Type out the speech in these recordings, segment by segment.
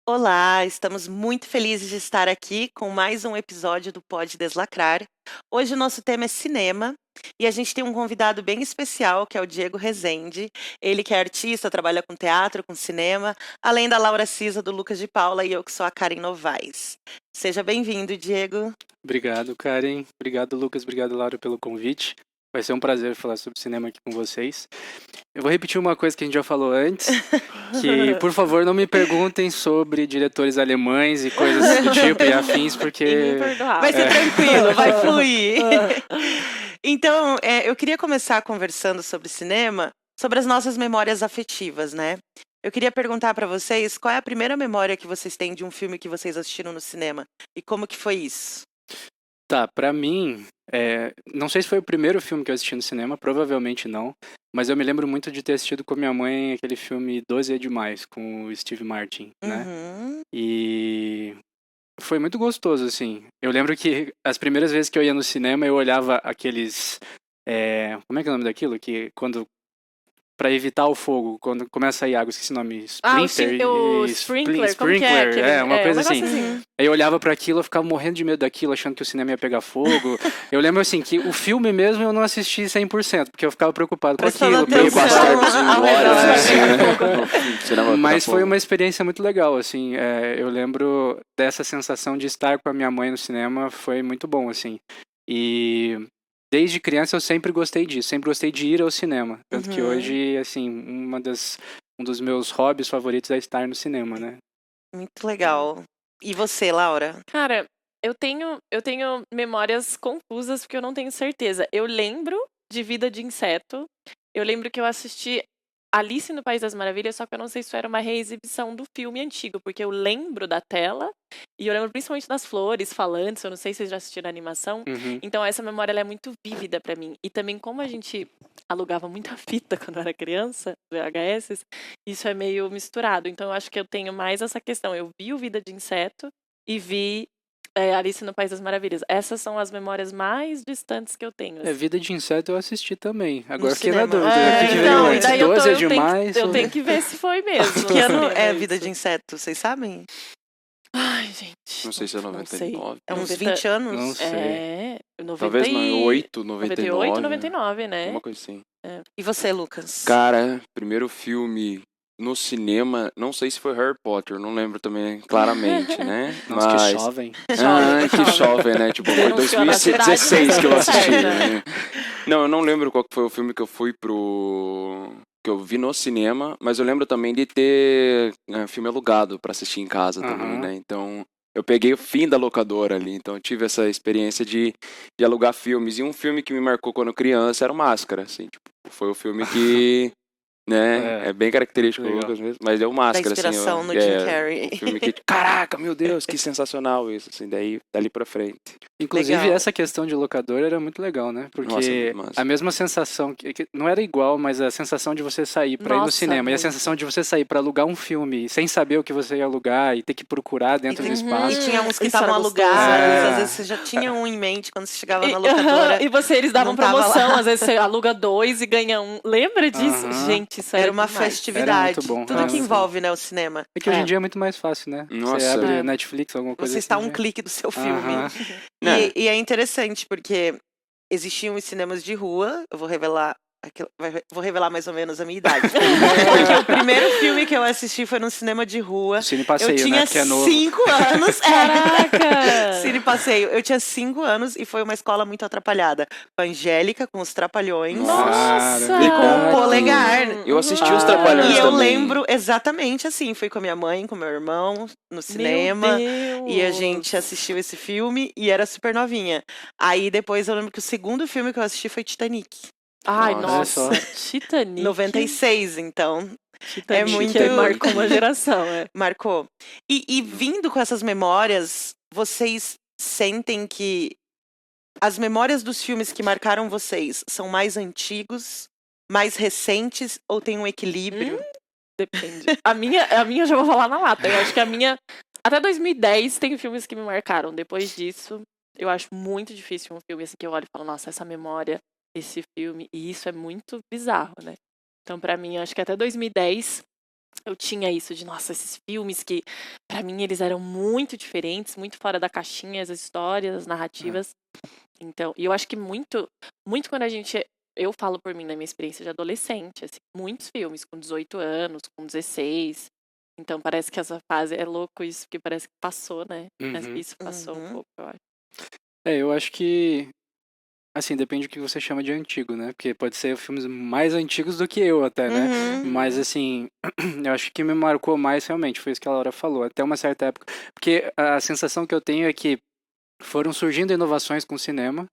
Olá, estamos muito felizes de estar aqui com mais um episódio do Pode Deslacrar. Hoje o nosso tema é cinema e a gente tem um convidado bem especial, que é o Diego Rezende. Ele que é artista, trabalha com teatro, com cinema, além da Laura Cisa, do Lucas de Paula e eu que sou a Karen Novaes. Seja bem-vindo, Diego. Obrigado, Karen. Obrigado, Lucas. Obrigado, Laura, pelo convite. Vai ser um prazer falar sobre cinema aqui com vocês. Eu vou repetir uma coisa que a gente já falou antes, que, por favor, não me perguntem sobre diretores alemães e coisas do tipo e afins, porque... Vai ser tranquilo, vai fluir. Então, eu queria começar conversando sobre cinema, sobre as nossas memórias afetivas, né? Eu queria perguntar para vocês qual é a primeira memória que vocês têm de um filme que vocês assistiram no cinema e como que foi isso? Tá, pra mim, não sei se foi o primeiro filme que eu assisti no cinema, provavelmente não, mas eu me lembro muito de ter assistido com minha mãe aquele filme 12 é Demais, com o Steve Martin, né? Uhum. E foi muito gostoso, assim. Eu lembro que as primeiras vezes que eu ia no cinema, eu olhava aqueles... como é que é o nome daquilo? Que quando... Pra evitar o fogo, quando começa a ir água, esqueci o nome. O sprinkler, como que é? Aquele, Uma coisa um assim. negócio assim. Aí eu olhava pra aquilo, eu ficava morrendo de medo daquilo, achando que o cinema ia pegar fogo. Eu lembro assim, que o filme mesmo eu não assisti 100%, porque eu ficava preocupado com Prestando aquilo. atenção. Mas foi uma experiência muito legal, assim. Eu lembro dessa sensação de estar com a minha mãe no cinema, foi muito bom, assim. E desde criança eu sempre gostei disso, sempre gostei de ir ao cinema. Tanto que hoje, assim, um dos meus hobbies favoritos é estar no cinema, né? Muito legal. E você, Laura? Cara, eu tenho memórias confusas porque eu não tenho certeza. Eu lembro de Vida de Inseto. Eu lembro que eu assisti Alice no País das Maravilhas, só que eu não sei se era uma reexibição do filme antigo, porque eu lembro da tela e eu lembro principalmente das flores falantes. Eu não sei se vocês já assistiram a animação. Uhum. Então essa memória ela é muito vívida pra mim. E também como a gente alugava muita fita quando eu era criança, VHS, isso é meio misturado. Então eu acho que eu tenho mais essa questão. Eu vi o Vida de Inseto e vi Alice no País das Maravilhas. Essas são as memórias mais distantes que eu tenho. Assim. Vida de Inseto eu assisti também. Agora No fiquei na cinema. dúvida. O que veio Então, antes? daí 12 é eu tenho demais? eu tenho que ver se foi mesmo. Que ano é isso. Vida de Inseto, vocês sabem? Ai, gente. Não sei se é Não 99. É uns 90 20 anos? Não sei. 90 Talvez não, 8, 98, 99. 99, né? Uma coisa assim. E você, Lucas? Cara, primeiro filme no cinema, não sei se foi Harry Potter, não lembro também claramente, né? Nossa, que jovem. Que jovem, né? Tipo, foi Denunciou na 2016 que eu assisti, cidade, né? Não, eu não lembro qual que foi o filme que eu fui que eu vi no cinema, mas eu lembro também de ter filme alugado pra assistir em casa também, né? Então, eu peguei o fim da locadora ali, então eu tive essa experiência de alugar filmes. E um filme que me marcou quando criança era o Máscara, assim, tipo, foi o filme que, né, é bem característico do Lucas mesmo, mas é o Máscara, Da inspiração assim. no Jim Carrey. Um filme que, caraca, meu Deus, que sensacional isso, assim, dali pra frente. Inclusive, Legal. essa questão de locador era muito legal, né? Porque Nossa, muito massa. a mesma sensação, que não era igual, mas a sensação de você sair pra ir no Nossa, cinema e a muito. sensação de você sair pra alugar um filme sem saber o que você ia alugar e ter que procurar dentro do E espaço. tinha uns que Isso estavam era gostoso. alugados, às vezes você já tinha um em mente quando você chegava na locadora. E eles davam não tava promoção, lá. às vezes você aluga 2 e ganha um. Lembra disso? Aham. Gente, isso Era uma demais. festividade. Era muito bom, Tudo era que muito envolve, né, o cinema. É que hoje em dia é muito mais fácil, né? Nossa. Você abre Netflix, alguma coisa Você assim. está a um já- clique do seu filme. Aham. E é interessante, porque existiam os cinemas de rua, eu vou revelar vou revelar mais ou menos a minha idade. Porque o primeiro filme que eu assisti foi num cinema de rua. Cine Passeio, Eu tinha né? Que é novo. 5 anos. Caraca! Cine Passeio. Eu tinha 5 anos e foi uma escola muito atrapalhada. Com a Angélica, com os Trapalhões. Nossa! Cara, E com o Polegar. Eu assisti os Trapalhões E eu também. lembro exatamente assim. Fui com a minha mãe, com meu irmão, no cinema. Meu E a Deus. gente assistiu esse filme e era super novinha. Aí depois eu lembro que o segundo filme que eu assisti foi Titanic. Ai, Nossa. nossa. Titanic. 96, então. Titanic É muito- que marcou uma geração, Marcou. E vindo com essas memórias, vocês sentem que as memórias dos filmes que marcaram vocês são mais antigos, mais recentes ou tem um equilíbrio? Depende. A minha eu já vou falar na lata. Eu acho que a minha... Até 2010 tem filmes que me marcaram. Depois disso, eu acho muito difícil um filme assim que eu olho e falo, nossa, essa memória, esse filme... E isso é muito bizarro, né? Então, pra mim, eu acho que até 2010 eu tinha isso de, nossa, esses filmes que, pra mim, eles eram muito diferentes, muito fora da caixinha, as histórias, as narrativas. Então, e eu acho que muito quando eu falo por mim, na minha experiência de adolescente, assim, muitos filmes com 18 anos, com 16. Então, parece que essa fase, é louco isso, porque parece que passou, né? Mas isso passou um pouco, eu acho. Eu acho que, assim, depende do que você chama de antigo, né? Porque pode ser filmes mais antigos do que eu até, né? Mas, assim, eu acho que me marcou mais realmente, foi isso que a Laura falou, até uma certa época. Porque a sensação que eu tenho é que foram surgindo inovações com o cinema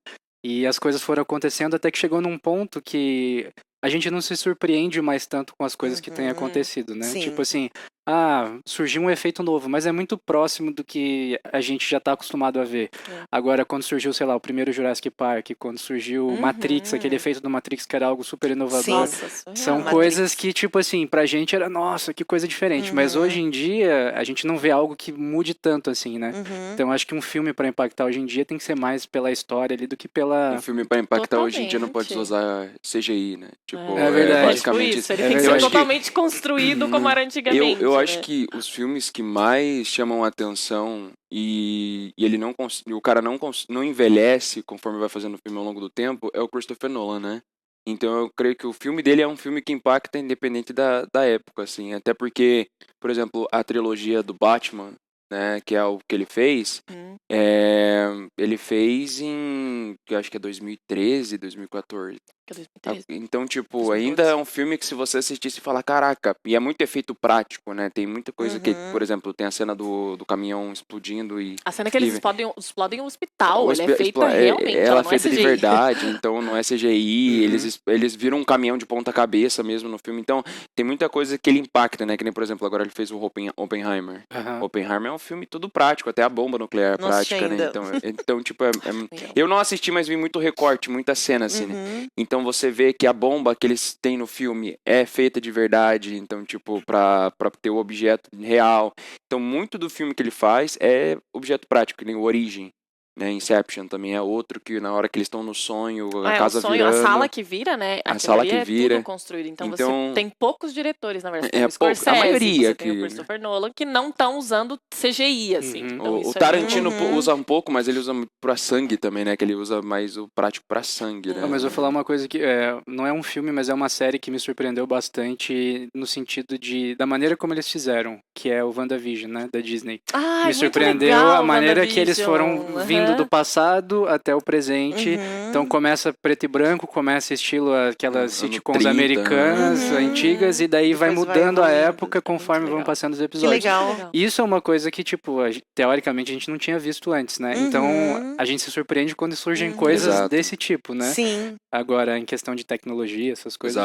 e as coisas foram acontecendo até que chegou num ponto que a gente não se surpreende mais tanto com as coisas que têm acontecido, né? Sim. Tipo assim, surgiu um efeito novo, mas é muito próximo do que a gente já está acostumado a ver. Agora, quando surgiu, sei lá, o primeiro Jurassic Park, quando surgiu Matrix, aquele efeito do Matrix que era algo super inovador. Nossa, São surreal. coisas que, tipo assim, pra gente era, nossa, que coisa diferente. Mas hoje em dia, a gente não vê algo que mude tanto assim, né? Então, acho que um filme pra impactar hoje em dia tem que ser mais pela história ali do que pela... Um filme pra impactar hoje em dia não pode usar CGI, né? Tipo, É verdade. basicamente Isso, ele É tem que verdade. ser totalmente construído como era antigamente. Eu acho né? que os filmes que mais chamam a atenção e ele não o cara não envelhece conforme vai fazendo o filme ao longo do tempo é o Christopher Nolan, né? Então eu creio que o filme dele é um filme que impacta independente da época, assim. Até porque, por exemplo, a trilogia do Batman, né, que é o que ele fez, ele fez eu acho que é 2013, 2014. Que é 2013. Então, tipo, 2012. ainda é um filme que se você assistisse e falar, caraca, e é muito efeito prático, né? Tem muita coisa que, por exemplo, tem a cena do caminhão explodindo e... A cena que eles explodem um hospital, ela é feita realmente, ela ela é não é feita de CGI. verdade, então não é CGI, eles viram um caminhão de ponta cabeça mesmo no filme, então tem muita coisa que ele impacta, né? Que nem, por exemplo, agora ele fez o Oppenheimer. Oppenheimer é um filme tudo prático, até a bomba nuclear é prática, né? Então, tipo, eu não assisti, mas vi muito recorte, muita cena, assim, né? Então você vê que a bomba que eles têm no filme é feita de verdade, então, tipo, pra ter o objeto real. Então, muito do filme que ele faz é objeto prático, que nem o Origem, né? Inception também é outro que na hora que eles estão no sonho, a casa o sonho, virando... A sala que vira, né? A sala que vira. É tudo construído. Então você tem poucos diretores, na verdade. Tem o pouco, Scorsese, a maioria você tem o que... Christopher Nolan, que não estão usando CGI, assim. Então, o Tarantino usa um pouco, mas ele usa muito pra sangue também, né? Que ele usa mais o prático pra sangue, né? Mas eu vou falar uma coisa que não é um filme, mas é uma série que me surpreendeu bastante no sentido da maneira como eles fizeram, que é o WandaVision, né, da Disney. Me surpreendeu legal, a maneira que eles foram vindo do passado até o presente. Então começa preto e branco, começa estilo aquelas sitcoms 30, americanas, antigas, e daí vai mudando a época conforme vão passando os episódios. Que legal. Isso é uma coisa que, tipo, teoricamente a gente não tinha visto antes, né? Então a gente se surpreende quando surgem coisas desse tipo, né? Sim. Agora, em questão de tecnologia, essas coisas,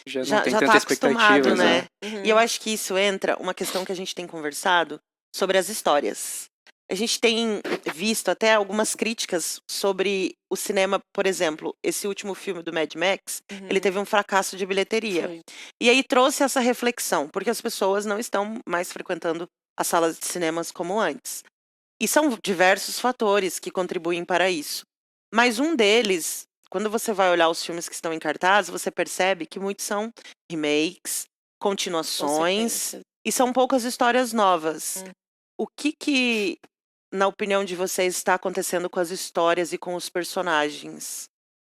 já não tem tanta tá expectativa, né? né? E eu acho que isso entra uma questão que a gente tem conversado sobre as histórias. A gente tem visto até algumas críticas sobre o cinema, por exemplo, esse último filme do Mad Max, ele teve um fracasso de bilheteria. Foi. E aí trouxe essa reflexão, porque as pessoas não estão mais frequentando as salas de cinemas como antes. E são diversos fatores que contribuem para isso. Mas um deles, quando você vai olhar os filmes que estão em cartaz, você percebe que muitos são remakes, continuações, e são poucas histórias novas. O que, na opinião de vocês, está acontecendo com as histórias e com os personagens?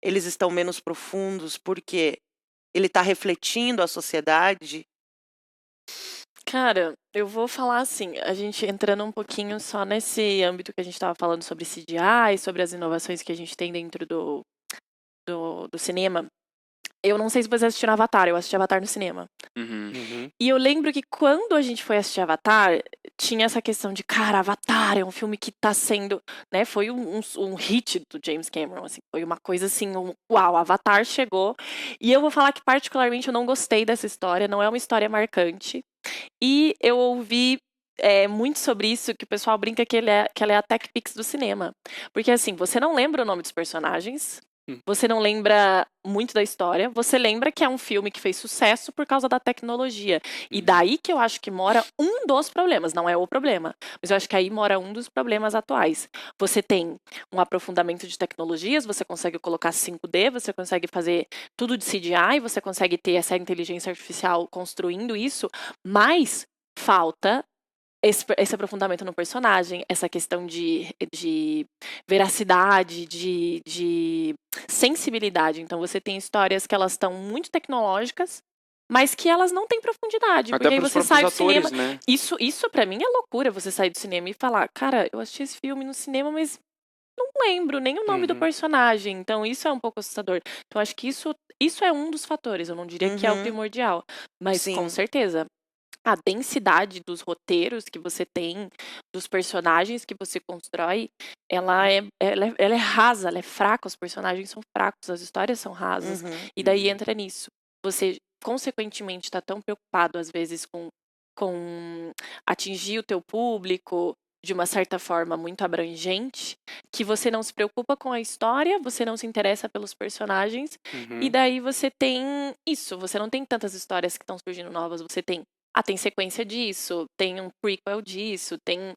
Eles estão menos profundos porque ele está refletindo a sociedade? Cara, eu vou falar assim, a gente entrando um pouquinho só nesse âmbito que a gente estava falando sobre CGI, sobre as inovações que a gente tem dentro do cinema. Eu não sei se vocês assistiram Avatar, eu assisti Avatar no cinema. E eu lembro que quando a gente foi assistir Avatar, tinha essa questão de, cara, Avatar é um filme que tá sendo, né, foi um hit do James Cameron, assim, foi uma coisa assim, uau, Avatar chegou. E eu vou falar que particularmente eu não gostei dessa história, não é uma história marcante. E eu ouvi muito sobre isso, que o pessoal brinca que ela é a Tech Pix do cinema. Porque assim, você não lembra o nome dos personagens, Você não lembra muito da história. Você lembra que é um filme que fez sucesso por causa da tecnologia. E daí que eu acho que mora um dos problemas. Não é o problema. Mas eu acho que aí mora um dos problemas atuais. Você tem um aprofundamento de tecnologias, você consegue colocar 5D, você consegue fazer tudo de CGI, você consegue ter essa inteligência artificial construindo isso, mas falta esse aprofundamento no personagem, essa questão de veracidade, de sensibilidade. Então você tem histórias que elas estão muito tecnológicas, mas que elas não têm profundidade. Até Porque aí pros você sai do próprios cinema. atores, né? Isso pra mim é loucura, você sair do cinema e falar, cara, eu assisti esse filme no cinema, mas não lembro nem o nome do personagem. Então isso é um pouco assustador. Então acho que isso é um dos fatores. Eu não diria que é o primordial, mas com Sim. certeza a densidade dos roteiros que você tem, dos personagens que você constrói, ela é rasa, ela é fraca, os personagens são fracos, as histórias são rasas. E daí entra nisso. Você, consequentemente, está tão preocupado, às vezes, com atingir o teu público de uma certa forma muito abrangente, que você não se preocupa com a história, você não se interessa pelos personagens, e daí você tem isso, você não tem tantas histórias que estão surgindo novas, você tem tem sequência disso, tem um prequel disso, tem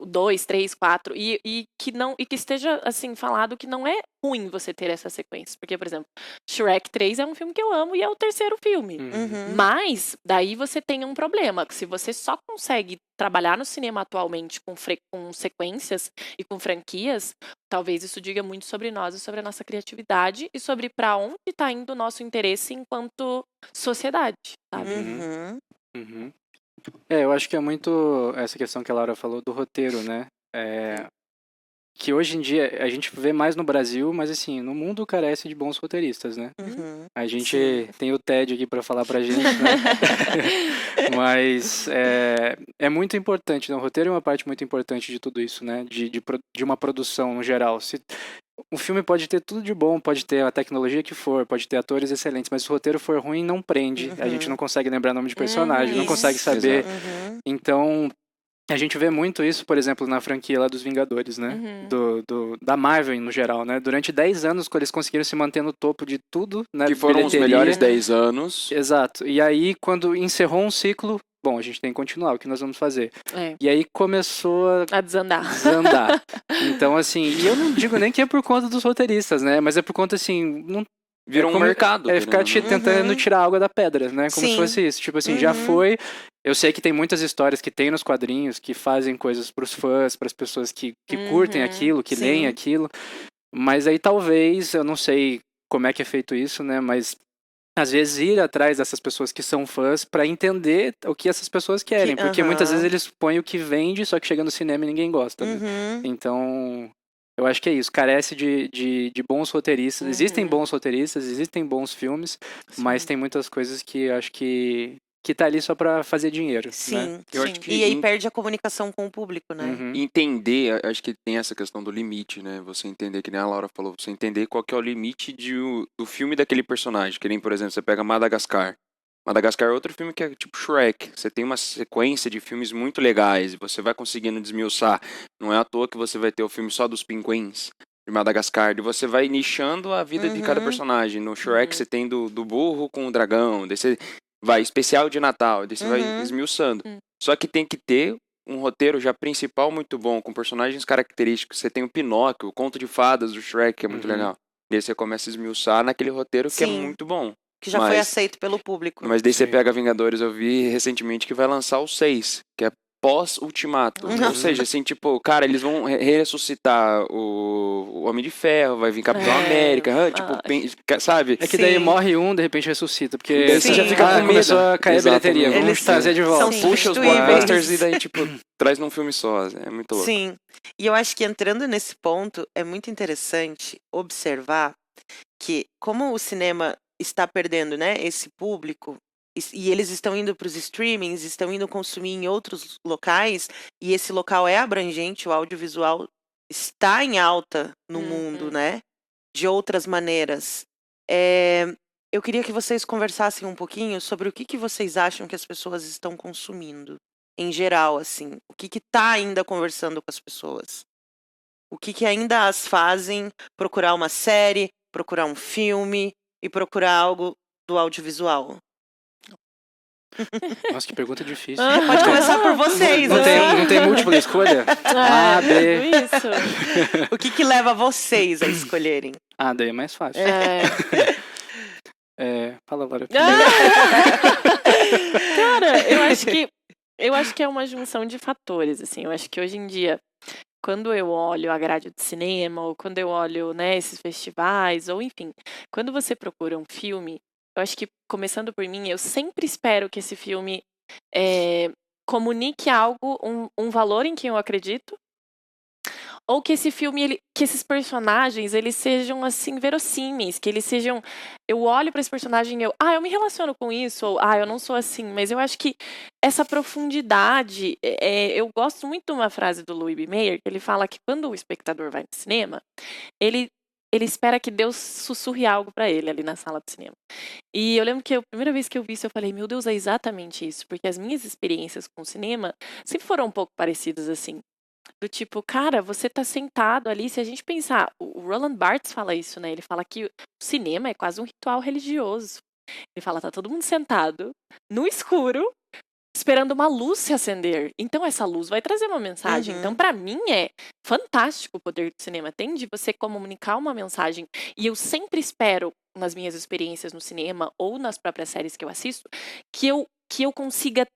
o 2, 3, 4, e que esteja assim falado que não é ruim você ter essas sequências. Porque, por exemplo, Shrek 3 é um filme que eu amo e é o terceiro filme. Mas daí você tem um problema, que se você só consegue trabalhar no cinema atualmente com sequências e com franquias, talvez isso diga muito sobre nós e sobre a nossa criatividade e sobre para onde está indo o nosso interesse enquanto sociedade, sabe? Eu acho que é muito essa questão que a Laura falou do roteiro, né? Que hoje em dia a gente vê mais no Brasil, mas assim, no mundo carece de bons roteiristas, né? A gente tem o Ted aqui para falar pra gente, né? Mas é muito importante, né? O roteiro é uma parte muito importante de tudo isso, né? De uma produção no geral. Um filme pode ter tudo de bom, pode ter a tecnologia que for, pode ter atores excelentes, mas se o roteiro for ruim, não prende. A gente não consegue lembrar nome de personagem, não consegue saber. Então, a gente vê muito isso, por exemplo, na franquia lá dos Vingadores, né? Da Marvel no geral, né? Durante 10 anos, eles conseguiram se manter no topo de tudo, né? Que foram os melhores 10 anos. Exato. E aí, quando encerrou um ciclo, bom, a gente tem que continuar, o que nós vamos fazer? E aí começou a desandar. Então, assim, e eu não digo nem que é por conta dos roteiristas, né? Mas é por conta, assim, não virou um mercado. Ficar tentando tirar água da pedra, né? Como se fosse isso. Tipo assim, já foi. Eu sei que tem muitas histórias que tem nos quadrinhos que fazem coisas pros fãs, pras pessoas que curtem aquilo, que leem aquilo. Mas aí talvez, eu não sei como é que é feito isso, né? Mas às vezes ir atrás dessas pessoas que são fãs pra entender o que essas pessoas querem. Porque muitas vezes eles põem o que vende, só que chega no cinema e ninguém gosta. Né? Então, eu acho que é isso. Carece de bons roteiristas. Existem bons roteiristas, existem bons filmes, mas tem muitas coisas que eu acho que tá ali só pra fazer dinheiro. Sim, né? Eu acho que e aí perde a comunicação com o público, né? Entender, acho que tem essa questão do limite, né? Você entender, que nem a Laura falou, você entender qual que é o limite do filme daquele personagem. Que nem, por exemplo, você pega Madagascar. Madagascar é outro filme que é tipo Shrek. Você tem uma sequência de filmes muito legais e você vai conseguindo desmiuçar. Não é à toa que você vai ter o filme só dos pinguins de Madagascar, e você vai nichando a vida de cada personagem. No Shrek você tem do burro com o dragão, daí você vai especial de Natal, daí você vai esmiuçando. Só que tem que ter um roteiro já principal muito bom, com personagens característicos. Você tem o Pinóquio, o Conto de Fadas do Shrek, que é muito legal. E aí você começa a esmiuçar naquele roteiro que é muito bom. Que já foi aceito pelo público. Mas daí você pega Vingadores, eu vi recentemente que vai lançar o 6, que é pós-Ultimato. Ou seja, assim, tipo, cara, eles vão ressuscitar o Homem de Ferro, vai vir Capitão América, tipo, sabe? É que daí morre um, de repente ressuscita, porque daí você já fica com medo. Começou a cair a bilheteria, vamos trazer de volta. Puxa os blockbusters e daí, tipo, traz num filme só, é muito louco. Sim, e eu acho que entrando nesse ponto, é muito interessante observar que como o cinema está perdendo, né, esse público, e eles estão indo para os streamings, estão indo consumir em outros locais, e esse local é abrangente, o audiovisual está em alta no mundo, né, de outras maneiras. Eu queria que vocês conversassem um pouquinho sobre o que vocês acham que as pessoas estão consumindo, em geral, assim, o que está ainda conversando com as pessoas. O que ainda as fazem procurar uma série, procurar um filme e procurar algo do audiovisual? Nossa, que pergunta difícil. Pode começar por vocês. Não tem múltipla escolha? A, B. Isso. O que leva vocês a escolherem? Ah, daí é mais fácil. Fala, Laura. Cara, eu acho que é uma junção de fatores, assim. Eu acho que hoje em dia, quando eu olho a grade de cinema, ou quando eu olho, né, esses festivais, ou enfim, quando você procura um filme, eu acho que, começando por mim, eu sempre espero que esse filme comunique algo, um valor em quem eu acredito, ou que esse filme, que esses personagens, eles sejam, assim, verossímeis, que eles sejam... Eu olho para esse personagem e eu me relaciono com isso, ou eu não sou assim, mas eu acho que essa profundidade... eu gosto muito de uma frase do Louis B. Mayer, que ele fala que quando o espectador vai no cinema, ele espera que Deus sussurre algo para ele ali na sala de cinema. E eu lembro que a primeira vez que eu vi isso, eu falei, meu Deus, é exatamente isso, porque as minhas experiências com o cinema sempre foram um pouco parecidas, assim. Do tipo, cara, você tá sentado ali, se a gente pensar, o Roland Barthes fala isso, né? Ele fala que o cinema é quase um ritual religioso. Ele fala, tá todo mundo sentado, no escuro, esperando uma luz se acender. Então essa luz vai trazer uma mensagem. Então pra mim é fantástico o poder do cinema. Tem de você comunicar uma mensagem. E eu sempre espero, nas minhas experiências no cinema ou nas próprias séries que eu assisto, que eu consiga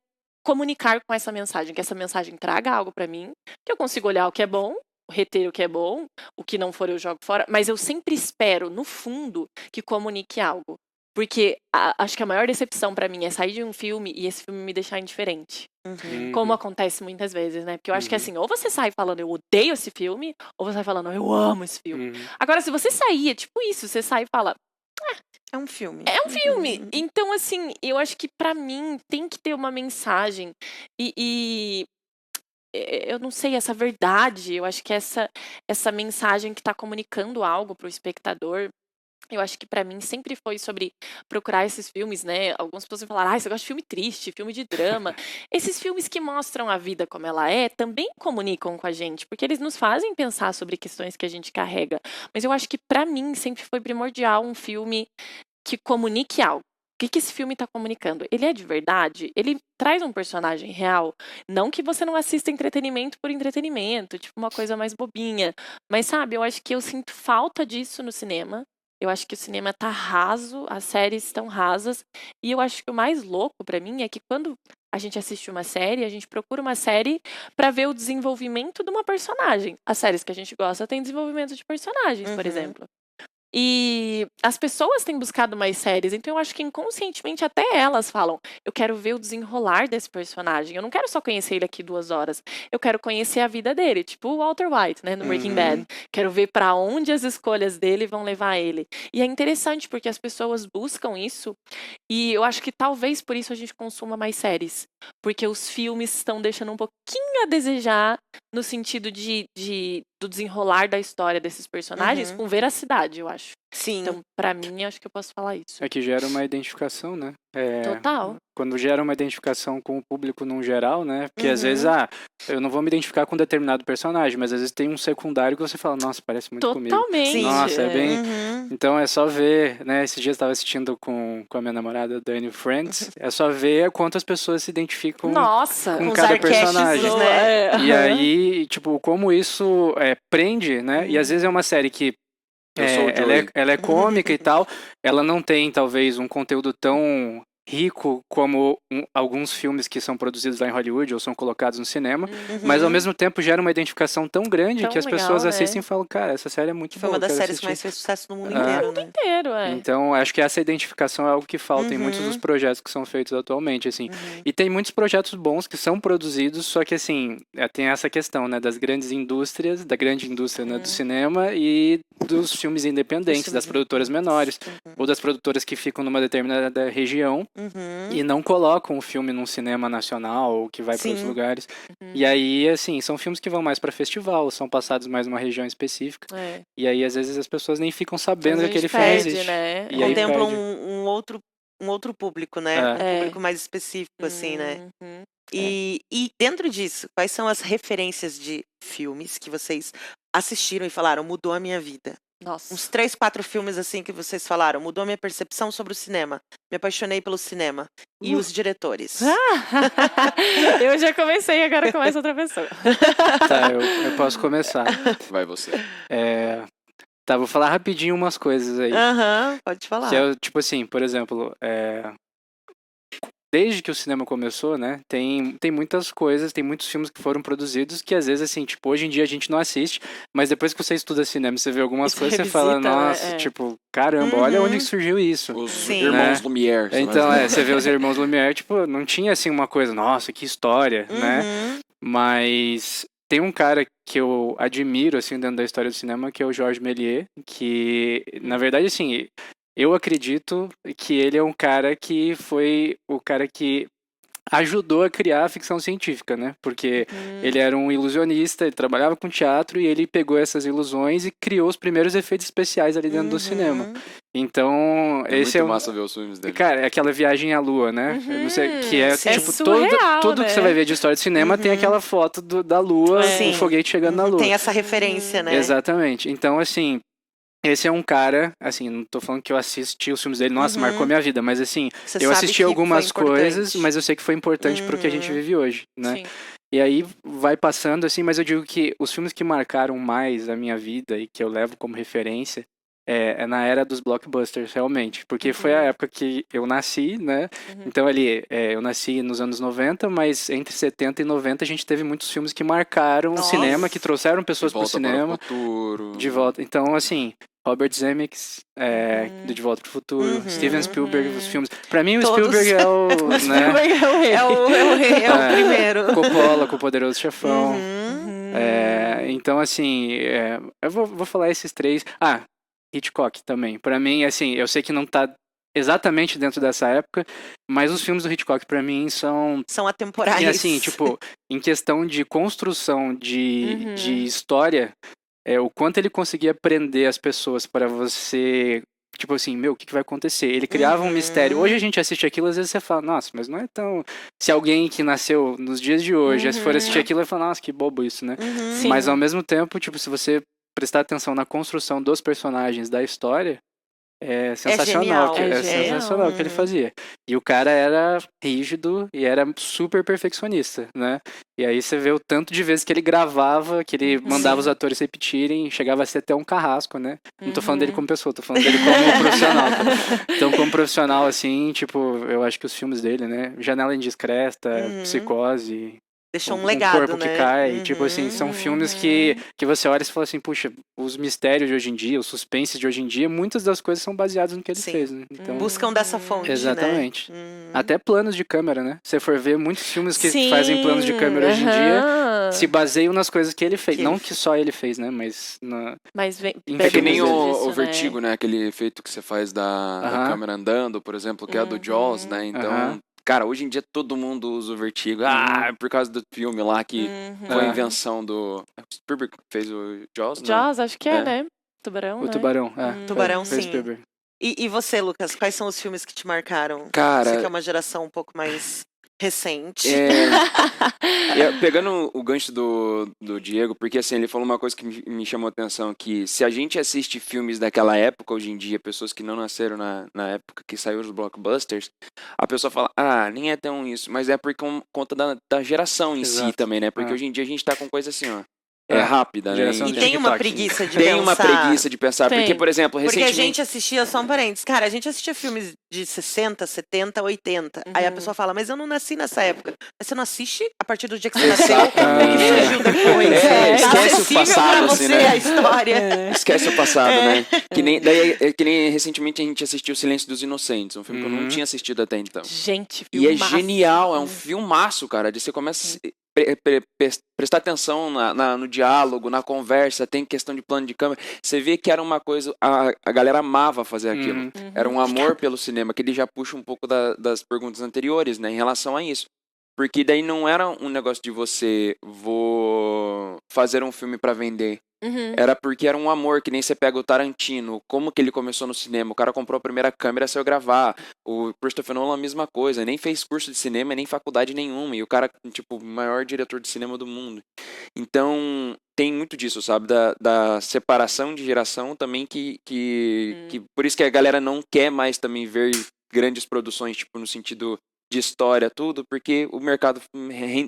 comunicar com essa mensagem, que essa mensagem traga algo pra mim, que eu consiga olhar o que é bom, reter o que é bom, o que não for eu jogo fora, mas eu sempre espero, no fundo, que comunique algo. Porque acho que a maior decepção pra mim é sair de um filme e esse filme me deixar indiferente. Como acontece muitas vezes, né? Porque eu acho que assim, ou você sai falando eu odeio esse filme, ou você sai falando eu amo esse filme. Agora, se você sair, é tipo isso, você sai e fala, é um filme. É um filme. Então, assim, eu acho que pra mim tem que ter uma mensagem. E eu não sei, essa verdade, eu acho que essa mensagem que tá comunicando algo pro espectador, eu acho que pra mim sempre foi sobre procurar esses filmes, né? Algumas pessoas vão falar, você gosta de filme triste, filme de drama. Esses filmes que mostram a vida como ela é, também comunicam com a gente, porque eles nos fazem pensar sobre questões que a gente carrega. Mas eu acho que pra mim sempre foi primordial um filme que comunique algo. O que esse filme está comunicando? Ele é de verdade? Ele traz um personagem real? Não que você não assista entretenimento por entretenimento, tipo uma coisa mais bobinha. Mas sabe, eu acho que eu sinto falta disso no cinema. Eu acho que o cinema tá raso, as séries estão rasas. E eu acho que o mais louco pra mim é que quando a gente assiste uma série, a gente procura uma série pra ver o desenvolvimento de uma personagem. As séries que a gente gosta têm desenvolvimento de personagens, por exemplo. E as pessoas têm buscado mais séries, então eu acho que inconscientemente até elas falam, eu quero ver o desenrolar desse personagem, eu não quero só conhecer ele aqui 2 horas, eu quero conhecer a vida dele, tipo o Walter White, né, no Breaking Bad. Quero ver pra onde as escolhas dele vão levar ele. E é interessante porque as pessoas buscam isso, e eu acho que talvez por isso a gente consuma mais séries, porque os filmes estão deixando um pouquinho a desejar no sentido do desenrolar da história desses personagens com veracidade, eu acho. Sim. Então, pra mim, acho que eu posso falar isso. É que gera uma identificação, né? Total. Quando gera uma identificação com o público num geral, né? Porque às vezes, eu não vou me identificar com um determinado personagem, mas às vezes tem um secundário que você fala, nossa, parece muito comigo. Totalmente. Nossa, é bem... Então é só ver, né? Esses dias eu estava assistindo com a minha namorada Dani Friends, é só ver quantas pessoas se identificam com cada personagem. Né? E aí, tipo, como isso prende, né? E às vezes é uma série que ela é cômica e tal, ela não tem talvez um conteúdo tão rico como alguns filmes que são produzidos lá em Hollywood ou são colocados no cinema, mas ao mesmo tempo gera uma identificação tão grande que as pessoas assistem e falam, cara, essa série é muito boa. Foi uma das séries que mais fez sucesso no mundo inteiro, no mundo inteiro, Então, acho que essa identificação é algo que falta em muitos dos projetos que são feitos atualmente, assim. E tem muitos projetos bons que são produzidos, só que, assim, tem essa questão, né, das grandes indústrias, da grande indústria, né, do cinema e dos filmes independentes, das produtoras menores, ou das produtoras que ficam numa determinada região, e não colocam o filme num cinema nacional ou que vai para outros lugares. E aí, assim, são filmes que vão mais para festival, são passados mais numa região específica. E aí, às vezes, as pessoas nem ficam sabendo que aquele filme existe. Né? E contemplam um outro público, né? Um público mais específico, assim, né? E dentro disso, quais são as referências de filmes que vocês assistiram e falaram, mudou a minha vida? Nossa. Uns 3, 4 filmes assim que vocês falaram, mudou a minha percepção sobre o cinema. Me apaixonei pelo cinema. E os diretores? Eu já comecei, agora começa outra pessoa. Tá, eu posso começar. Vai você. Tá, vou falar rapidinho umas coisas aí. Pode falar. Que é, tipo assim, por exemplo, desde que o cinema começou, né, tem muitas coisas, tem muitos filmes que foram produzidos que às vezes, assim, tipo, hoje em dia a gente não assiste, mas depois que você estuda cinema e você vê algumas coisas, você fala, nossa, tipo, caramba, olha onde surgiu isso. Os irmãos Lumière. Então, você vê os irmãos Lumière, tipo, não tinha, assim, uma coisa, nossa, que história, né? Mas tem um cara que eu admiro, assim, dentro da história do cinema, que é o Georges Méliès, que, na verdade, assim, eu acredito que ele é um cara que foi o cara que ajudou a criar a ficção científica, né? Porque ele era um ilusionista, ele trabalhava com teatro e ele pegou essas ilusões e criou os primeiros efeitos especiais ali dentro do cinema. Então, esse muito massa ver os filmes dele. Cara, é aquela viagem à lua, né? Eu não sei, que é tipo, surreal, tudo né? que você vai ver de história de cinema tem aquela foto da lua, o foguete chegando na lua. Tem essa referência, né? Exatamente. Então, assim, esse é um cara, assim, não tô falando que eu assisti os filmes dele, nossa, marcou minha vida, mas assim, Você eu sabe assisti que algumas foi importante. coisas, mas eu sei que foi importante pro que a gente vive hoje, né? Sim. E aí vai passando, assim, mas eu digo que os filmes que marcaram mais a minha vida e que eu levo como referência é na era dos blockbusters, realmente. Porque foi a época que eu nasci, né? Então ali, eu nasci nos anos 90, mas entre 70 e 90 a gente teve muitos filmes que marcaram o cinema, que trouxeram pessoas pro cinema. Para o Futuro. De volta. Então, assim, Robert Zemeckis, do De Volta pro Futuro, Steven Spielberg, os filmes. Pra mim, o Spielberg é o... né? É o primeiro. Coppola, com o Poderoso Chefão. Então, assim, eu vou falar esses 3. Hitchcock também. Pra mim, assim, eu sei que não tá exatamente dentro dessa época, mas os filmes do Hitchcock, pra mim, são atemporais. E assim, tipo, em questão de construção de história, o quanto ele conseguia prender as pessoas para você, tipo assim, meu, o que vai acontecer? Ele criava um mistério. Hoje a gente assiste aquilo, às vezes você fala, nossa, mas não é tão... Se alguém que nasceu nos dias de hoje, se for assistir aquilo, vai falar, nossa, que bobo isso, né? Mas ao mesmo tempo, tipo, se você prestar atenção na construção dos personagens da história, é sensacional, sensacional o que ele fazia. E o cara era rígido e era super perfeccionista, né? E aí você vê o tanto de vezes que ele gravava, que ele mandava os atores repetirem, chegava a ser até um carrasco, né? Não tô falando dele como pessoa, tô falando dele como profissional. Tá? Então, como profissional, assim, tipo, eu acho que os filmes dele, né? Janela Indiscreta, Psicose... Deixou um legado, corpo né? que cai, tipo assim, são filmes que você olha e fala assim, puxa, os mistérios de hoje em dia, os suspenses de hoje em dia, muitas das coisas são baseadas no que ele fez, né? Então, buscam dessa fonte, exatamente. né? Até planos de câmera, né? Se você for ver, muitos filmes que fazem planos de câmera hoje em dia se baseiam nas coisas que ele fez. Não que só ele fez, né? Mas é que nem o Vertigo, né? Aquele efeito que você faz da câmera andando, por exemplo, que é a do Jaws, né? Então... Cara, hoje em dia todo mundo usa o Vertigo. Por causa do filme lá que foi a invenção do... Spielberg fez o Jaws, né? Jaws, acho que né? Tubarão, O Tubarão, Tubarão, sim. E você, Lucas, quais são os filmes que te marcaram? Cara... Você que é uma geração um pouco mais recente. Pegando o gancho do Diego, porque assim, ele falou uma coisa que me chamou a atenção, que se a gente assiste filmes daquela época, hoje em dia, pessoas que não nasceram na época que saiu os blockbusters, a pessoa fala, nem é tão isso, mas é por conta da geração em si também, né? Porque hoje em dia a gente tá com coisa assim, ó. Rápida, né? E tem uma preguiça de pensar. Tem uma preguiça de pensar. Porque, por exemplo, recentemente... Porque a gente assistia, só um parênteses, cara, a gente assistia filmes de 60, 70, 80. Aí a pessoa fala, mas eu não nasci nessa época. Mas você não assiste a partir do dia que você nasceu, o que surgiu depois. Esquece o passado, pra assim, você né? a história. Esquece o passado, né? Que nem recentemente a gente assistiu O Silêncio dos Inocentes, um filme que eu não tinha assistido até então. Gente, filmaço. E é genial, é um filmaço, cara. De você começa prestar atenção no diálogo, na conversa, tem questão de plano de câmera. Você vê que era uma coisa... A galera amava fazer aquilo. Era um amor pelo cinema, que ele já puxa um pouco das perguntas anteriores, né? Em relação a isso. Porque daí não era um negócio de você... fazer um filme pra vender. Era porque era um amor, que nem você pega o Tarantino, como que ele começou no cinema, o cara comprou a primeira câmera e saiu gravar, o Christopher Nolan a mesma coisa, nem fez curso de cinema, nem faculdade nenhuma, e o cara, tipo, o maior diretor de cinema do mundo. Então, tem muito disso, sabe, da separação de geração também, que por isso que a galera não quer mais também ver grandes produções, tipo, no sentido de história, tudo, porque o mercado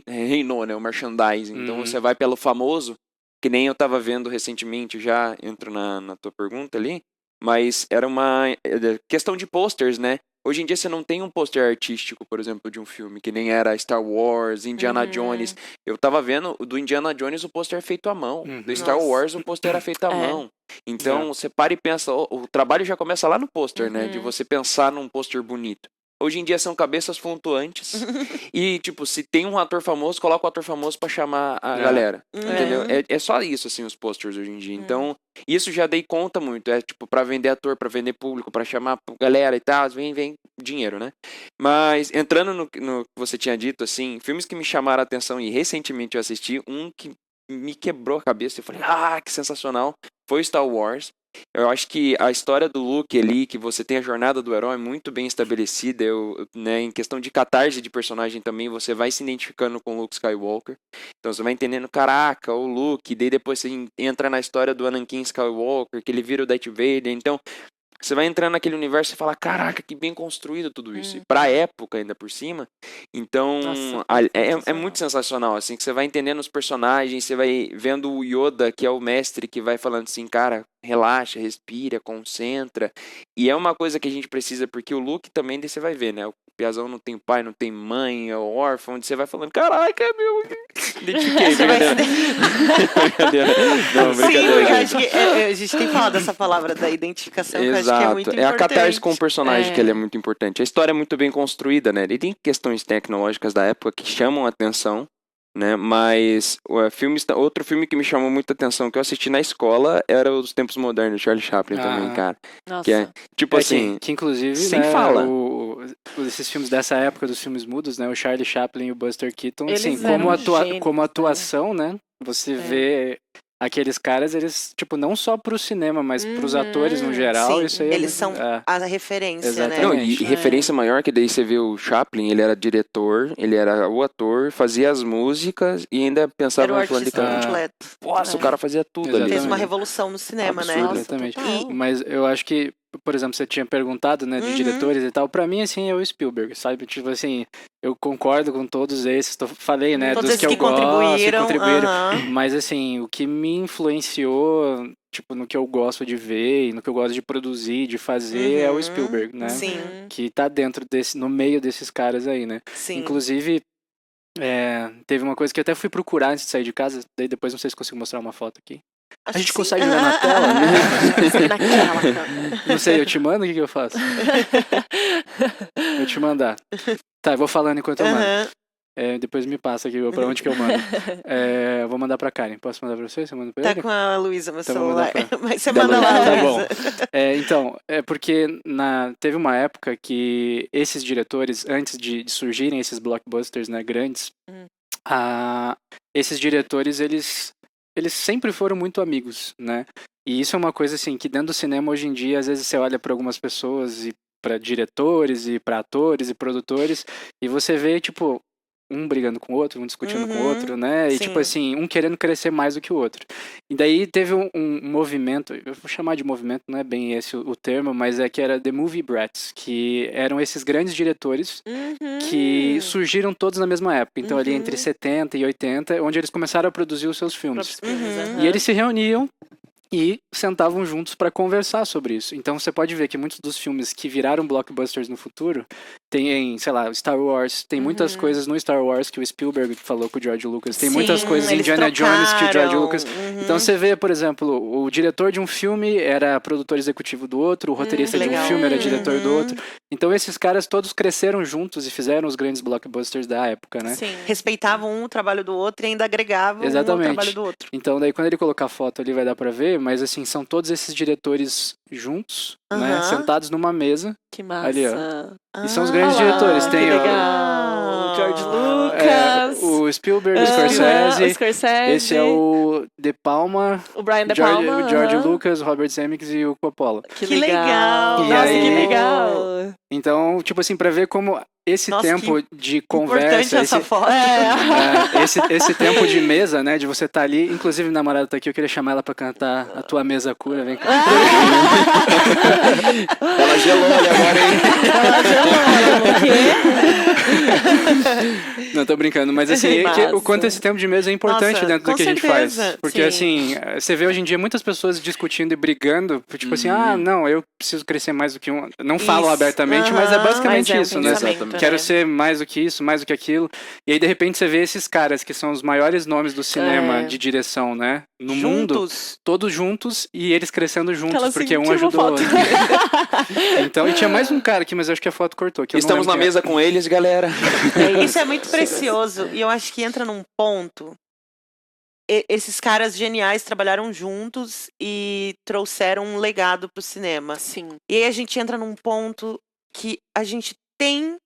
reinou, né, o merchandising, então você vai pelo famoso, que nem eu tava vendo recentemente, já entro na tua pergunta ali, mas era uma questão de posters, né? Hoje em dia você não tem um pôster artístico, por exemplo, de um filme, que nem era Star Wars, Indiana Jones. Eu tava vendo, do Indiana Jones o pôster é feito à mão. Do Star Wars o pôster era feito à mão. Então você para e pensa, o trabalho já começa lá no pôster, né? De você pensar num pôster bonito. Hoje em dia são cabeças flutuantes. E, tipo, se tem um ator famoso, coloca o ator famoso pra chamar a galera. Entendeu? É só isso, assim, os posters hoje em dia. Então, isso já dei conta muito. É, tipo, pra vender ator, pra vender público, pra chamar galera e tal. Vem dinheiro, né? Mas, entrando no que você tinha dito, assim, filmes que me chamaram a atenção e recentemente eu assisti, um que me quebrou a cabeça. Eu falei, que sensacional. Foi Star Wars. Eu acho que a história do Luke ali, que você tem a jornada do herói muito bem estabelecida, né, em questão de catarse de personagem também, você vai se identificando com o Luke Skywalker. Então você vai entendendo, caraca, o Luke, daí depois você entra na história do Anakin Skywalker, que ele vira o Darth Vader. Então você vai entrando naquele universo e fala, caraca, que bem construído tudo isso. E pra época, ainda por cima. Então, é muito sensacional, assim, que você vai entendendo os personagens, você vai vendo o Yoda, que é o mestre, que vai falando assim, cara, relaxa, respira, concentra. E é uma coisa que a gente precisa, porque o Luke também, daí você vai ver, né? O Piazão não tem pai, não tem mãe, é órfão, onde você vai falando, caraca, meu... Identifiquei, brincadeira. Não, brincadeira. Sim, eu acho que a gente tem falado dessa palavra da identificação, que eu acho que é muito importante. É a catarse com o personagem que ele é muito importante. A história é muito bem construída, né? Ele tem questões tecnológicas da época que chamam a atenção, né? Mas outro filme que me chamou muita atenção que eu assisti na escola era Os Tempos Modernos, de Charlie Chaplin também, cara. Nossa. Que é, tipo assim... Que inclusive, sem né, fala. Esses filmes dessa época, dos filmes mudos, né? O Charlie Chaplin e o Buster Keaton, Eles assim, eram como atuação, né? Você vê... Aqueles caras, eles, tipo, não só pro cinema, mas pros atores no geral, sim, isso aí eles são a referência, exatamente. né? Não, e referência maior que daí você vê o Chaplin, ele era diretor, ele era o ator, fazia as músicas e ainda pensava Era o no plano de artista câmera. completo. Nossa, o cara fazia tudo ali. Fez uma revolução no cinema, né? Absurdo. Exatamente. Total. Mas eu acho que, por exemplo, você tinha perguntado, né, de diretores e tal. Pra mim, assim, é o Spielberg, sabe? Tipo assim, eu concordo com todos esses. Falei, né, Todos dos que eu gosto, contribuíram. Mas, assim, o que me influenciou, tipo, no que eu gosto de ver e no que eu gosto de produzir, de fazer, é o Spielberg, né? Sim. Que tá no meio desses caras aí, né? Sim. Inclusive, teve uma coisa que eu até fui procurar antes de sair de casa, daí depois não sei se consigo mostrar uma foto aqui. A gente consegue ver na tela, né? Não sei, eu te mando, o que eu faço? Vou te mandar. Tá, eu vou falando enquanto eu mando. Depois me passa aqui pra onde que eu mando. Eu vou mandar pra Karen. Posso mandar pra você? Você manda pra ele? Tá com a Luísa no Então celular. Mas você manda lá, tá Luísa. bom. Então, é porque teve uma época que esses diretores, antes de surgirem esses blockbusters, né, grandes, esses diretores, eles sempre foram muito amigos, né? E isso é uma coisa, assim, que dentro do cinema, hoje em dia, às vezes você olha para algumas pessoas e para diretores e para atores e produtores e você vê, tipo, um brigando com o outro, um discutindo com o outro, né? E, tipo assim, um querendo crescer mais do que o outro. E daí teve um movimento, eu vou chamar de movimento, não é bem esse o termo, mas que era The Movie Brats, que eram esses grandes diretores que surgiram todos na mesma época. Então, ali entre 70 e 80, onde eles começaram a produzir os seus filmes. E eles se reuniam e sentavam juntos para conversar sobre isso. Então você pode ver que muitos dos filmes que viraram blockbusters no futuro tem, sei lá, Star Wars, tem muitas coisas no Star Wars que o Spielberg falou com o George Lucas, tem muitas coisas em Indiana Jones que o George Lucas... Então você vê, por exemplo, o diretor de um filme era produtor executivo do outro, o roteirista de um filme era diretor do outro. Então esses caras todos cresceram juntos e fizeram os grandes blockbusters da época, né? Sim. Respeitavam um o trabalho do outro e ainda agregavam um ao trabalho do outro. Então daí quando ele colocar a foto ali vai dar pra ver, mas assim, são todos esses diretores juntos, né? Sentados numa mesa. Que massa. Ali, ó. E são os grandes diretores. Tem legal. George Lucas. O Spielberg, o O Scorsese. Esse é o De Palma. O Brian De Palma. O George Lucas, o Robert Zemeckis e o Coppola. Que legal! Nossa, aí- que legal! Então, tipo assim, pra ver como esse Nossa, tempo de Importante conversa, essa foto. esse tempo de mesa, né, de você estar ali, inclusive a namorada tá aqui, eu queria chamar ela pra cantar A Tua Mesa Cura, vem cá. Ela gelou ali agora, hein? Não, tô brincando, mas assim, Massa. o quanto esse tempo de mesa é importante Nossa, dentro do com que a gente certeza, faz. Porque sim. assim, você vê hoje em dia muitas pessoas discutindo e brigando, tipo assim, não, eu preciso crescer mais do que um... Não falam Isso. abertamente, mas é basicamente Mas é um isso, né? pensamento, Quero né? ser mais do que isso, mais do que aquilo. E aí, de repente, você vê esses caras que são os maiores nomes do cinema É. de direção, né? No mundo, Juntos. todos juntos e eles crescendo juntos, Aquela porque assim, um tira uma ajudou o foto. outro. Então, e tinha mais um cara aqui, mas eu acho que a foto cortou. Que eu não Estamos lembro na quem é. mesa com eles, galera. Isso é muito precioso. E eu acho que entra num ponto. Esses caras geniais trabalharam juntos e trouxeram um legado pro cinema. Sim. E aí a gente entra num ponto que a gente tem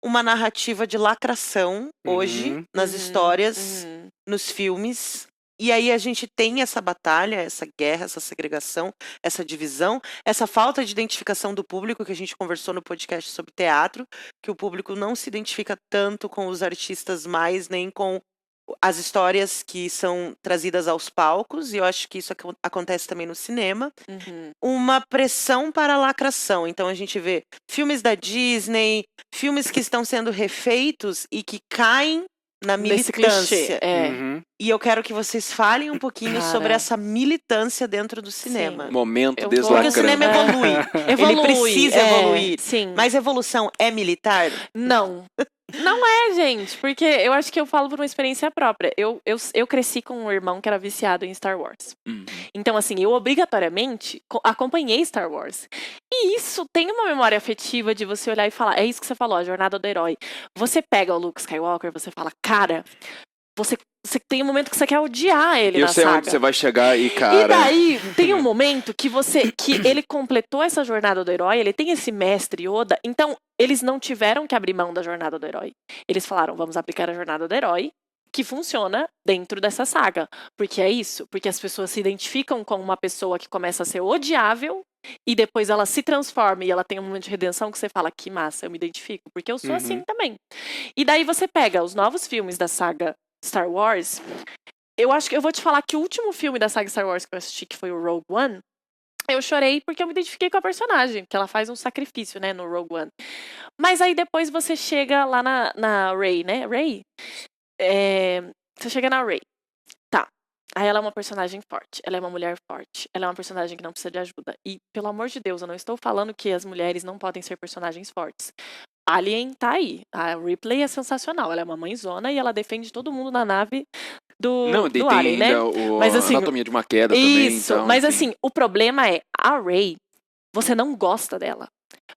uma narrativa de lacração hoje nas histórias, nos filmes. E aí a gente tem essa batalha, essa guerra, essa segregação, essa divisão, essa falta de identificação do público que a gente conversou no podcast sobre teatro, que o público não se identifica tanto com os artistas mais, nem com as histórias que são trazidas aos palcos, e eu acho que isso acontece também no cinema. Uma pressão para a lacração. Então a gente vê filmes da Disney, filmes que estão sendo refeitos e que caem na Nesse militância. clichê. É. Uhum. E eu quero que vocês falem um pouquinho Cara. sobre essa militância dentro do cinema. Momento Eu vou- Porque o cinema deslacrando. evolui. Evolui. Ele precisa evoluir. Sim. Mas evolução é militar? Não. Não é, gente. Porque eu acho que eu falo por uma experiência própria. Eu cresci com um irmão que era viciado em Star Wars. Então, assim, eu obrigatoriamente acompanhei Star Wars. E isso tem uma memória afetiva de você olhar e falar, é isso que você falou, a jornada do herói. Você pega o Luke Skywalker, você fala, cara, você tem um momento que você quer odiar ele Eu na sei saga. onde você vai chegar e, E cara. daí, tem um momento que ele completou essa jornada do herói, ele tem esse mestre Yoda, então eles não tiveram que abrir mão da jornada do herói. Eles falaram, vamos aplicar a jornada do herói, que funciona dentro dessa saga. Porque é isso, porque as pessoas se identificam com uma pessoa que começa a ser odiável, e depois ela se transforma e ela tem um momento de redenção que você fala, que massa, eu me identifico, porque eu sou assim também. E daí você pega os novos filmes da saga Star Wars. Eu acho que eu vou te falar que o último filme da saga Star Wars que eu assisti, que foi o Rogue One, eu chorei porque eu me identifiquei com a personagem, que ela faz um sacrifício, né, no Rogue One. Mas aí depois você chega lá na Rey, né? Rey? Você chega na Rey. Tá. Aí ela é uma personagem forte, ela é uma mulher forte, ela é uma personagem que não precisa de ajuda. E, pelo amor de Deus, eu não estou falando que as mulheres não podem ser personagens fortes. Alien tá aí. A Ripley é sensacional. Ela é uma mãezona e ela defende todo mundo na nave Não, do tem Alien, né? ainda o Mas, assim, Anatomia de uma Queda também. Isso, Então, mas enfim. assim, o problema é, a Rey, você não gosta dela.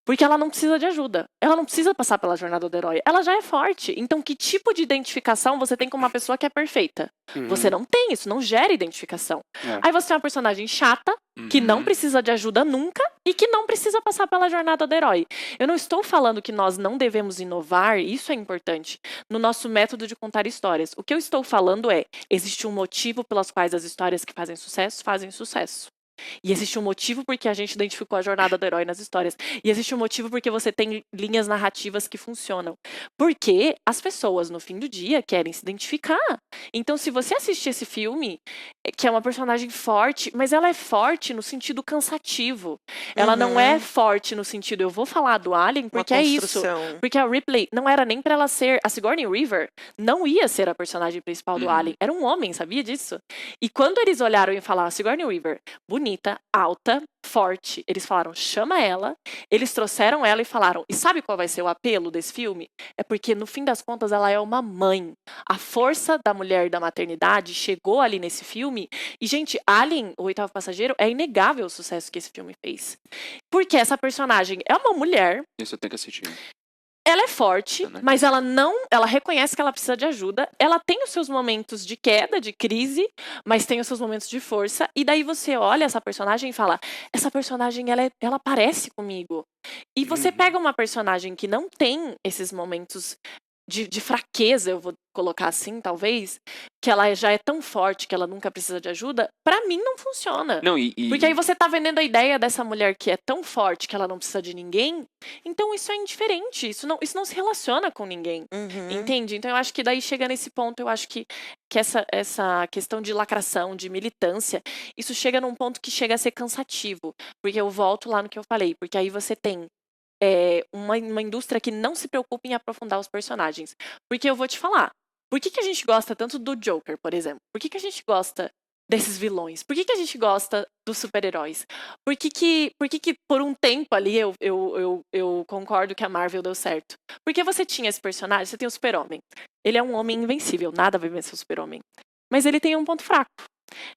Porque ela não precisa de ajuda. Ela não precisa passar pela jornada do herói. Ela já é forte. Então, que tipo de identificação você tem com uma pessoa que é perfeita? Você não tem isso, não gera identificação. Aí você tem uma personagem chata, que não precisa de ajuda nunca e que não precisa passar pela jornada do herói. Eu não estou falando que nós não devemos inovar, isso é importante, no nosso método de contar histórias. O que eu estou falando é, existe um motivo pelas quais as histórias que fazem sucesso. E existe um motivo porque a gente identificou a jornada do herói nas histórias. E existe um motivo porque você tem linhas narrativas que funcionam. Porque as pessoas, no fim do dia, querem se identificar. Então, se você assistir esse filme, que é uma personagem forte, mas ela é forte no sentido cansativo. Ela não é forte no sentido, eu vou falar do Alien porque é isso. Porque a Ripley não era nem pra ela ser... A Sigourney Weaver não ia ser a personagem principal do Alien. Era um homem, sabia disso? E quando eles olharam e falaram, Sigourney Weaver, bonita, alta, forte, eles falaram, chama ela. Eles trouxeram ela e falaram, e sabe qual vai ser o apelo desse filme? É porque, no fim das contas, ela é uma mãe. A força da mulher da maternidade chegou ali nesse filme. E, gente, Alien, o Oitavo Passageiro, é inegável o sucesso que esse filme fez. Porque essa personagem é uma mulher. Isso eu tenho que assistir. Ela é forte, mas ela reconhece que ela precisa de ajuda. Ela tem os seus momentos de queda, de crise, mas tem os seus momentos de força. E daí você olha essa personagem e fala, essa personagem, ela parece comigo. E você pega uma personagem que não tem esses momentos de fraqueza, eu vou colocar assim, talvez, que ela já é tão forte que ela nunca precisa de ajuda, pra mim não funciona. Não, Porque aí você tá vendendo a ideia dessa mulher que é tão forte que ela não precisa de ninguém, então isso é indiferente, isso não se relaciona com ninguém, entende? Então eu acho que daí chega nesse ponto, eu acho que essa questão de lacração, de militância, isso chega num ponto que chega a ser cansativo, porque eu volto lá no que eu falei, porque aí você tem uma indústria que não se preocupa em aprofundar os personagens. Porque eu vou te falar, por que a gente gosta tanto do Joker, por exemplo? Por que a gente gosta desses vilões? Por que a gente gosta dos super-heróis? Por que por um tempo ali eu concordo que a Marvel deu certo? Porque você tinha esse personagem, você tem o Super-Homem. Ele é um homem invencível, nada vai vencer o Super-Homem. Mas ele tem um ponto fraco.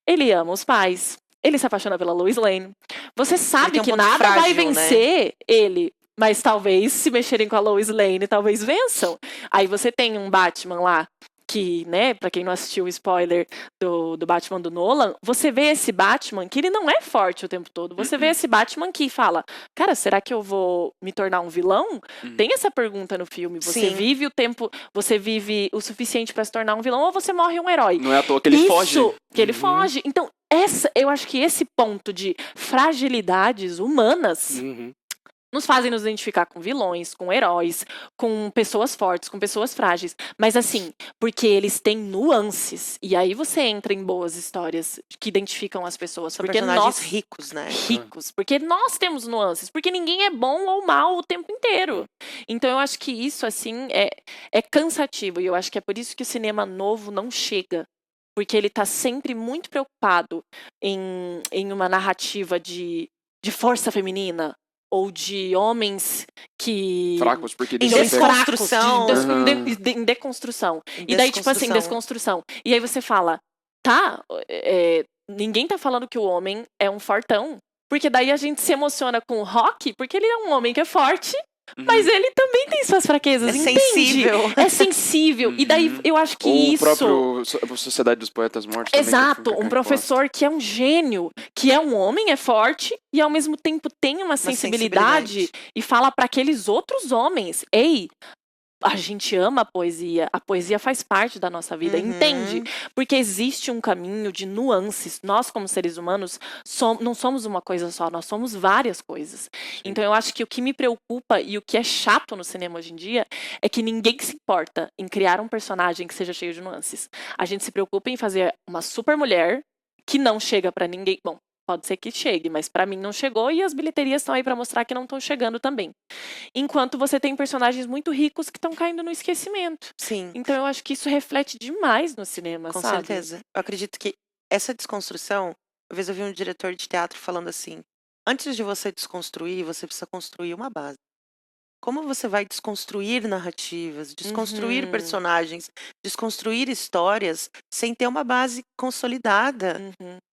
Ele ama os pais, ele se apaixona pela Lois Lane. Você sabe que nada frágil, vai vencer ele. Mas talvez, se mexerem com a Lois Lane, talvez vençam. Aí você tem um Batman lá, que, né, pra quem não assistiu o spoiler do Batman do Nolan, você vê esse Batman que ele não é forte o tempo todo. Você vê esse Batman que fala, cara, será que eu vou me tornar um vilão? Tem essa pergunta no filme. Você vive o tempo, você vive o suficiente pra se tornar um vilão ou você morre um herói? Não é à toa que ele foge. Que ele foge. Então, eu acho que esse ponto de fragilidades humanas nos fazem nos identificar com vilões, com heróis, com pessoas fortes, com pessoas frágeis. Mas assim, porque eles têm nuances. E aí você entra em boas histórias que identificam as pessoas. São porque personagens ricos, né? Ricos. Porque nós temos nuances. Porque ninguém é bom ou mal o tempo inteiro. Então eu acho que isso, assim, é cansativo. E eu acho que é por isso que o cinema novo não chega. Porque ele tá sempre muito preocupado em uma narrativa de força feminina. Ou de homens que... fracos, porque em desconstrução. Em deconstrução. E daí, tipo assim, desconstrução. E aí você fala, tá, ninguém tá falando que o homem é um fortão. Porque daí a gente se emociona com o Rock, porque ele é um homem que é forte, mas ele também tem suas fraquezas, entende? Sensível. É sensível. E daí eu acho que o isso... próprio Sociedade dos Poetas Mortos também. Exato, um professor que é um gênio, que é um homem, é forte, e ao mesmo tempo tem uma sensibilidade e fala para aqueles outros homens, ei, a gente ama a poesia faz parte da nossa vida, entende? Porque existe um caminho de nuances. Nós, como seres humanos, não somos uma coisa só, nós somos várias coisas. Então eu acho que o que me preocupa e o que é chato no cinema hoje em dia é que ninguém se importa em criar um personagem que seja cheio de nuances. A gente se preocupa em fazer uma super mulher que não chega pra ninguém. Bom, pode ser que chegue, mas pra mim não chegou e as bilheterias estão aí pra mostrar que não estão chegando também. Enquanto você tem personagens muito ricos que estão caindo no esquecimento. Sim. Então eu acho que isso reflete demais no cinema, Com sabe? certeza. Eu acredito que essa desconstrução, uma vez eu vi um diretor de teatro falando assim, antes de você desconstruir, você precisa construir uma base. Como você vai desconstruir narrativas, desconstruir personagens, desconstruir histórias sem ter uma base consolidada,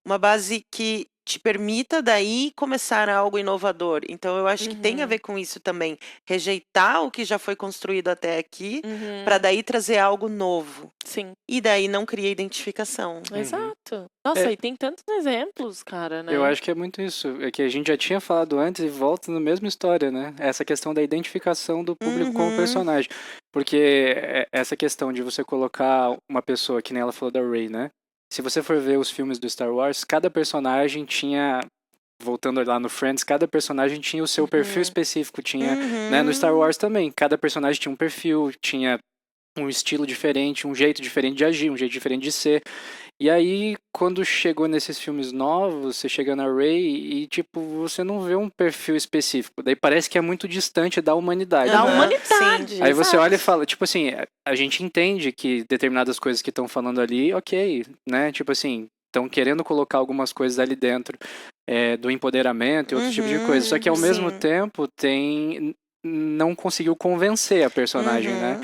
uma base que te permita daí começar algo inovador. Então eu acho que tem a ver com isso também, rejeitar o que já foi construído até aqui, para daí trazer algo novo. Sim. E daí não cria identificação. Exato. Nossa, e tem tantos exemplos, cara, né? Eu acho que é muito isso. É que a gente já tinha falado antes e volta na mesma história, né? Essa questão da identificação do público com o personagem. Porque essa questão de você colocar uma pessoa, que nem ela falou da Rey, né? Se você for ver os filmes do Star Wars, cada personagem tinha... Voltando lá no Friends, cada personagem tinha o seu perfil específico. Tinha, né, no Star Wars também. Cada personagem tinha um perfil, tinha um estilo diferente, um jeito diferente de agir, um jeito diferente de ser. E aí, quando chegou nesses filmes novos, você chega na Rey e, tipo, você não vê um perfil específico. Daí parece que é muito distante da humanidade. Da né? humanidade. Aí você olha e fala, tipo assim, a gente entende que determinadas coisas que estão falando ali, ok, né? Tipo assim, estão querendo colocar algumas coisas ali dentro do empoderamento e outro tipo de coisa. Só que ao mesmo tempo não conseguiu convencer a personagem, né?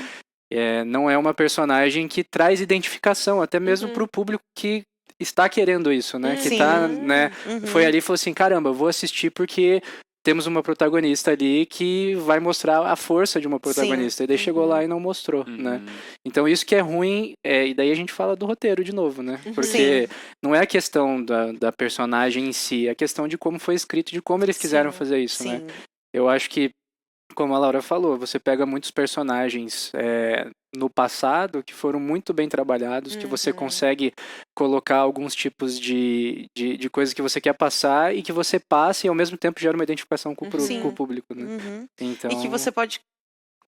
Não é uma personagem que traz identificação, até mesmo pro público que está querendo isso, né? Que tá, né? Foi ali e falou assim, caramba, eu vou assistir porque temos uma protagonista ali que vai mostrar a força de uma protagonista. E daí chegou lá e não mostrou, né? Então isso que é ruim, e daí a gente fala do roteiro de novo, né? Porque não é a questão da personagem em si, é a questão de como foi escrito, de como eles quiseram fazer isso, né? Eu acho que como a Laura falou, você pega muitos personagens no passado que foram muito bem trabalhados, que você consegue colocar alguns tipos de coisas que você quer passar e que você passa e ao mesmo tempo gera uma identificação com o público, né? Então... E que você pode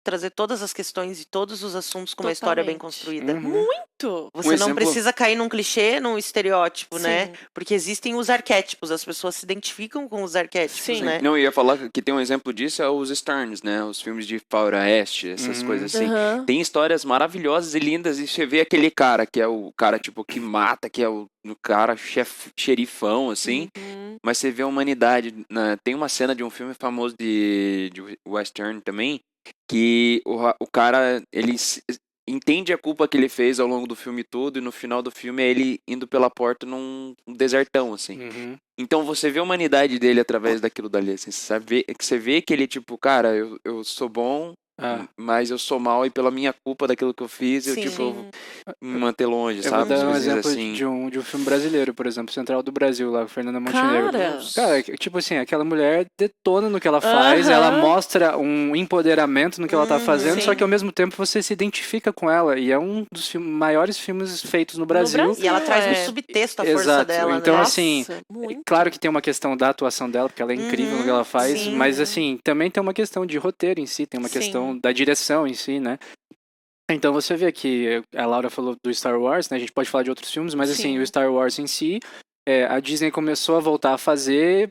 trazer todas as questões e todos os assuntos com uma história bem construída. Muito! Você não precisa cair num clichê, num estereótipo, né? Porque existem os arquétipos, as pessoas se identificam com os arquétipos, né? Não, eu ia falar que tem um exemplo disso, é os Sterns, né? Os filmes de faroeste, essas coisas assim. Tem histórias maravilhosas e lindas, e você vê aquele cara, que é o cara, tipo, que mata, que é o cara xerifão, assim. Mas você vê a humanidade. Tem uma cena de um filme famoso de western também, que o cara, ele entende a culpa que ele fez ao longo do filme todo, e no final do filme é ele indo pela porta num desertão, assim. Então você vê a humanidade dele através daquilo dali, assim. Você vê que ele, tipo, cara, eu sou bom, mas eu sou mal, e pela minha culpa daquilo que eu fiz, eu, tipo, me manter longe, sabe? Eu vou dar um exemplo assim. de um filme brasileiro, por exemplo, Central do Brasil, lá, com Fernanda Montenegro. Cara, tipo assim, aquela mulher detona no que ela faz, ela mostra um empoderamento no que ela tá fazendo, só que ao mesmo tempo você se identifica com ela, e é um dos maiores filmes feitos no Brasil. E ela traz no subtexto a força dela, então, né? assim, claro que tem uma questão da atuação dela, porque ela é incrível no que ela faz, mas assim, também tem uma questão de roteiro em si, tem uma questão da direção em si, né? Então você vê que a Laura falou do Star Wars, né? A gente pode falar de outros filmes, mas assim, o Star Wars em si, a Disney começou a voltar a fazer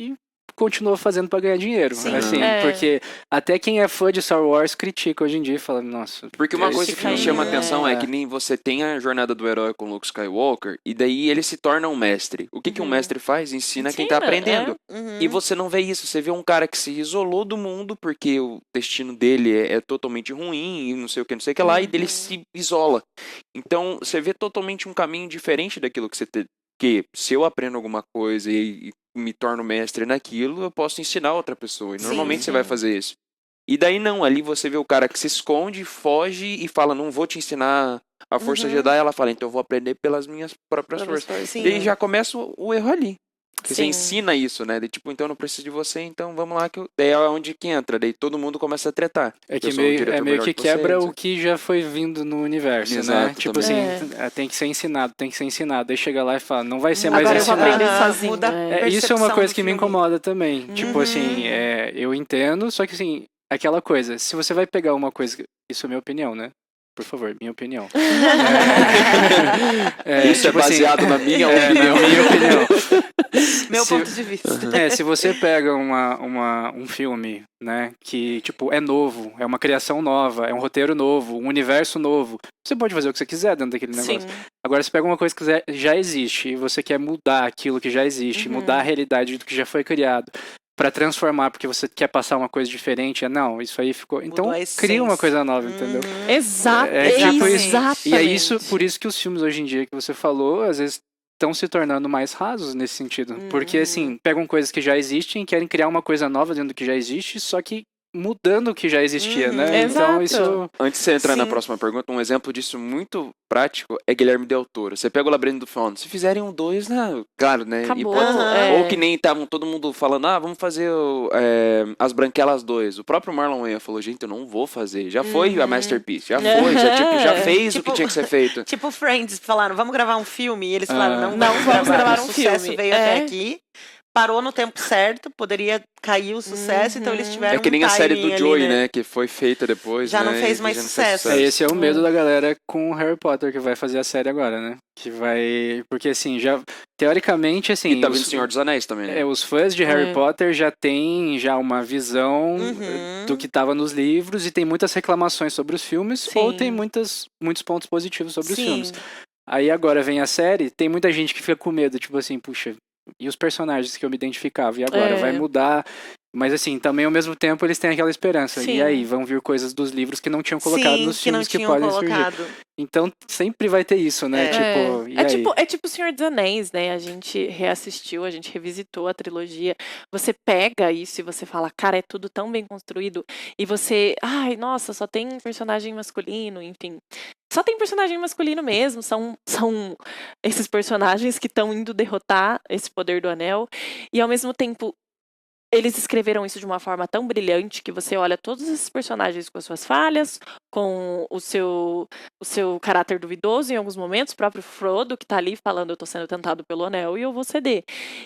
e continuou fazendo pra ganhar dinheiro. Assim, porque até quem é fã de Star Wars critica hoje em dia, falando, nossa... Porque uma coisa que me chama a atenção é que nem você tem a jornada do herói com Luke Skywalker, e daí ele se torna um mestre. O que um mestre faz? Ensina quem tá aprendendo. E você não vê isso. Você vê um cara que se isolou do mundo porque o destino dele é totalmente ruim, e não sei o que lá, e dele se isola. Então, você vê totalmente um caminho diferente daquilo que você tem. Que se eu aprendo alguma coisa e me torno mestre naquilo, eu posso ensinar outra pessoa. E normalmente você vai fazer isso. E daí não, ali você vê o cara que se esconde, foge e fala, não vou te ensinar a força Jedi. Ela fala, então eu vou aprender pelas minhas próprias forças. E aí já começa o erro ali. Porque você ensina isso, né? De, tipo, então eu não preciso de você, então vamos lá. Daí é onde que entra. Daí todo mundo começa a tretar. É que meio que quebra o que já foi vindo no universo, né? Tipo assim, tem que ser ensinado, tem que ser ensinado. Aí chega lá e fala, não vai ser mais ensinado. Agora eu vou aprender sozinho. Isso é uma coisa que me incomoda também. Tipo assim, eu entendo, só que assim, aquela coisa, se você vai pegar uma coisa... Isso é minha opinião, né? Por favor, minha opinião. Isso tipo é baseado na minha opinião. Minha opinião. Meu ponto de vista. Se você pega um filme, né, que, tipo, é novo, é uma criação nova, é um roteiro novo, um universo novo, você pode fazer o que você quiser dentro daquele negócio. Agora, se pega uma coisa que já existe e você quer mudar aquilo que já existe, mudar a realidade do que já foi criado, pra transformar, porque você quer passar uma coisa diferente, não, isso aí ficou... Então, cria uma coisa nova, entendeu? Exato, tipo exatamente. E é por isso que os filmes hoje em dia que você falou, às vezes estão se tornando mais rasos nesse sentido. Porque, assim, pegam coisas que já existem e querem criar uma coisa nova dentro do que já existe, só que mudando o que já existia, né? Então, isso... Antes de você entrar na próxima pergunta, um exemplo disso muito prático é Guilherme Del Toro. Você pega o Labirinto do Fauno. Se fizerem um 2, né? Claro, né? Acabou. Ou que nem estavam todo mundo falando, vamos fazer As Branquelas 2. O próprio Marlon Wayans falou, gente, eu não vou fazer. Já foi a Masterpiece. Já foi. Já fez o que tinha que ser feito. Tipo Friends, falaram, vamos gravar um filme. E eles falaram, não vamos gravar um filme. O sucesso veio até aqui. Parou no tempo certo, poderia cair o sucesso, então eles tiveram É que nem a série do Joey, ali, né? Que foi feita depois, já né? não fez mais sucesso. Esse é o medo da galera com o Harry Potter, que vai fazer a série agora, né? Que vai... Porque, assim, já... Teoricamente, assim... E tá vindo o Senhor dos Anéis também, né? Os fãs de Harry Potter já têm uma visão do que tava nos livros, e tem muitas reclamações sobre os filmes, ou tem muitos pontos positivos sobre os filmes. Aí agora vem a série, tem muita gente que fica com medo, tipo assim, puxa... E os personagens que eu me identificava, e agora vai mudar, mas assim, também ao mesmo tempo eles têm aquela esperança, e aí vão vir coisas dos livros que não tinham colocado nos filmes que podem surgir. Então sempre vai ter isso, né? É tipo o Senhor dos Anéis, né? A gente reassistiu, a gente revisitou a trilogia, você pega isso e você fala, cara, é tudo tão bem construído, e você, ai, nossa, só tem personagem masculino, enfim... Só tem personagem masculino mesmo, são esses personagens que estão indo derrotar esse poder do anel, e ao mesmo tempo eles escreveram isso de uma forma tão brilhante que você olha todos esses personagens com as suas falhas, com o seu caráter duvidoso em alguns momentos, o próprio Frodo que tá ali falando, eu tô sendo tentado pelo anel e eu vou ceder.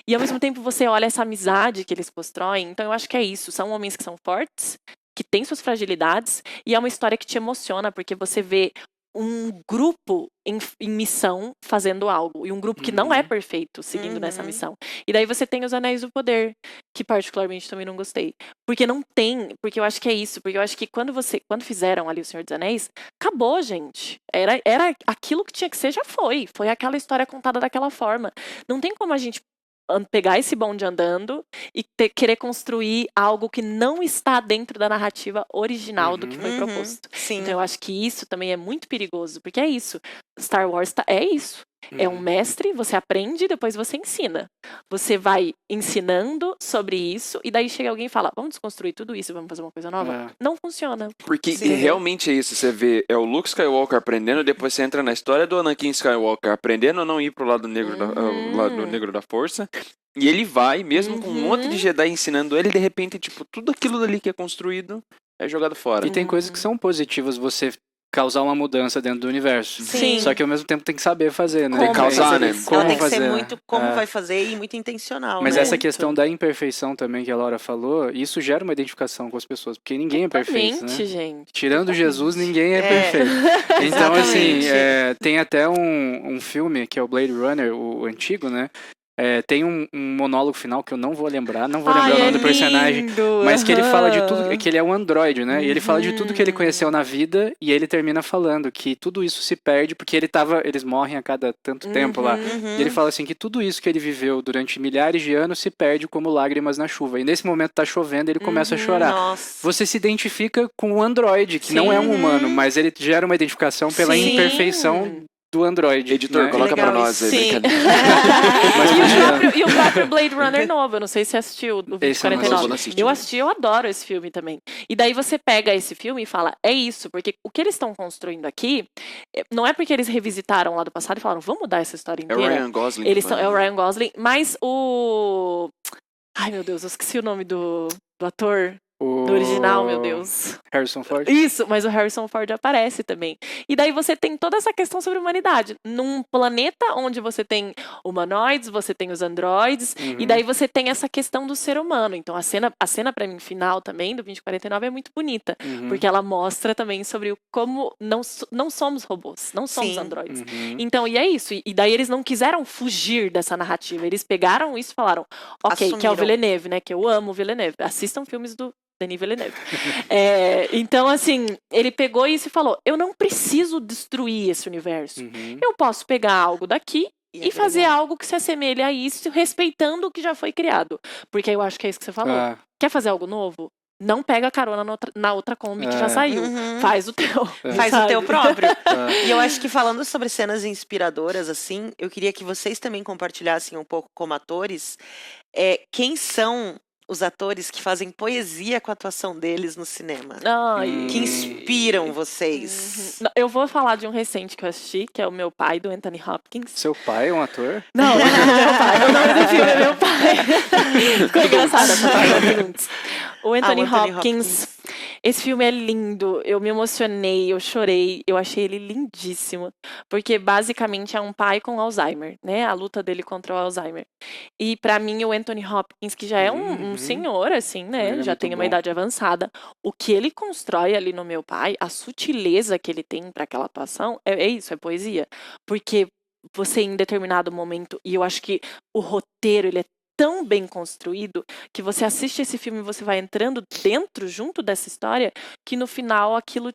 E ao mesmo tempo você olha essa amizade que eles constroem, então eu acho que é isso, são homens que são fortes, que têm suas fragilidades, e é uma história que te emociona, porque você vê um grupo em missão fazendo algo, e um grupo que não é perfeito seguindo nessa missão. E daí você tem os Anéis do Poder, que particularmente também não gostei. Porque não tem, porque eu acho que é isso, porque eu acho que quando fizeram ali o Senhor dos Anéis, acabou, gente. Era aquilo que tinha que ser, já foi. Foi aquela história contada daquela forma. Não tem como a gente pegar esse bonde andando e querer construir algo que não está dentro da narrativa original do que foi proposto. Sim. Então eu acho que isso também é muito perigoso, porque é isso. Star Wars é isso. É um mestre, você aprende, depois você ensina. Você vai ensinando sobre isso, e daí chega alguém e fala, vamos desconstruir tudo isso, vamos fazer uma coisa nova? Não funciona. Porque realmente é isso, você vê, é o Luke Skywalker aprendendo, depois você entra na história do Anakin Skywalker aprendendo a não ir pro lado negro, lado negro da força, e ele vai, mesmo com um monte de Jedi ensinando ele, de repente, tipo, tudo aquilo dali que é construído é jogado fora. E tem coisas que são positivas você causar uma mudança dentro do universo. Sim. Só que ao mesmo tempo tem que saber fazer, né? Tem que causar, né? Ela tem que ser muito como vai fazer e muito intencional, Mas né? essa questão da imperfeição também que a Laura falou, isso gera uma identificação com as pessoas, porque ninguém é perfeito, né? Gente. Tirando Jesus, ninguém é perfeito. Então, assim, tem até um filme que é o Blade Runner, o antigo, né? Tem um monólogo final que eu não vou lembrar, o nome do personagem, mas que ele fala de tudo, que ele é um androide, né? E ele fala de tudo que ele conheceu na vida, e ele termina falando que tudo isso se perde, porque eles morrem a cada tanto tempo lá. E ele fala assim, que tudo isso que ele viveu durante milhares de anos se perde como lágrimas na chuva. E nesse momento tá chovendo, ele começa a chorar. Nossa. Você se identifica com o androide, que não é um humano, mas ele gera uma identificação pela imperfeição do Android. Editor, né? coloca pra nós aí. Sim. E o próprio Blade Runner novo, eu não sei se assistiu, o 2049. Eu assisti, eu adoro esse filme também. E daí você pega esse filme e fala, é isso, porque o que eles estão construindo aqui, não é porque eles revisitaram lá do passado e falaram, vamos mudar essa história inteira. É o Ryan Gosling. É o Ryan Gosling, mas o... Ai, meu Deus, eu esqueci o nome do ator. Do original, meu Deus. Harrison Ford? Isso, mas o Harrison Ford aparece também. E daí você tem toda essa questão sobre a humanidade. Num planeta onde você tem humanoides, você tem os androides, e daí você tem essa questão do ser humano. Então a cena pra mim, final também, do 2049, é muito bonita. Porque ela mostra também sobre como não somos robôs, não somos androides. Então, e é isso. E daí eles não quiseram fugir dessa narrativa. Eles pegaram isso e falaram, ok, que é o Villeneuve, né? Que eu amo o Villeneuve. Assistam filmes do Denis Villeneuve. Então, assim, ele pegou isso e falou, eu não preciso destruir esse universo. Eu posso pegar algo daqui e fazer algo que se assemelhe a isso, respeitando o que já foi criado. Porque eu acho que é isso que você falou. Quer fazer algo novo? Não pega carona na outra Kombi que já saiu. Faz o teu. Faz o teu próprio. E eu acho que falando sobre cenas inspiradoras, assim, eu queria que vocês também compartilhassem um pouco como atores, quem são os atores que fazem poesia com a atuação deles no cinema. Que inspiram vocês. Eu vou falar de um recente que eu assisti, que é o Meu Pai, do Anthony Hopkins. Seu pai é um ator? Não, não é meu pai. O nome do filme é Meu Pai. Ficou engraçado essa pergunta. O Anthony Hopkins. Esse filme é lindo, eu me emocionei, eu chorei, eu achei ele lindíssimo, porque basicamente é um pai com Alzheimer, né, a luta dele contra o Alzheimer. E pra mim o Anthony Hopkins, que já é um senhor, assim, né, já tem uma idade avançada, o que ele constrói ali no Meu Pai, a sutileza que ele tem pra aquela atuação, é isso, é poesia, porque você em determinado momento, e eu acho que o roteiro, ele é tão bem construído que você assiste esse filme e você vai entrando dentro, junto dessa história, que no final aquilo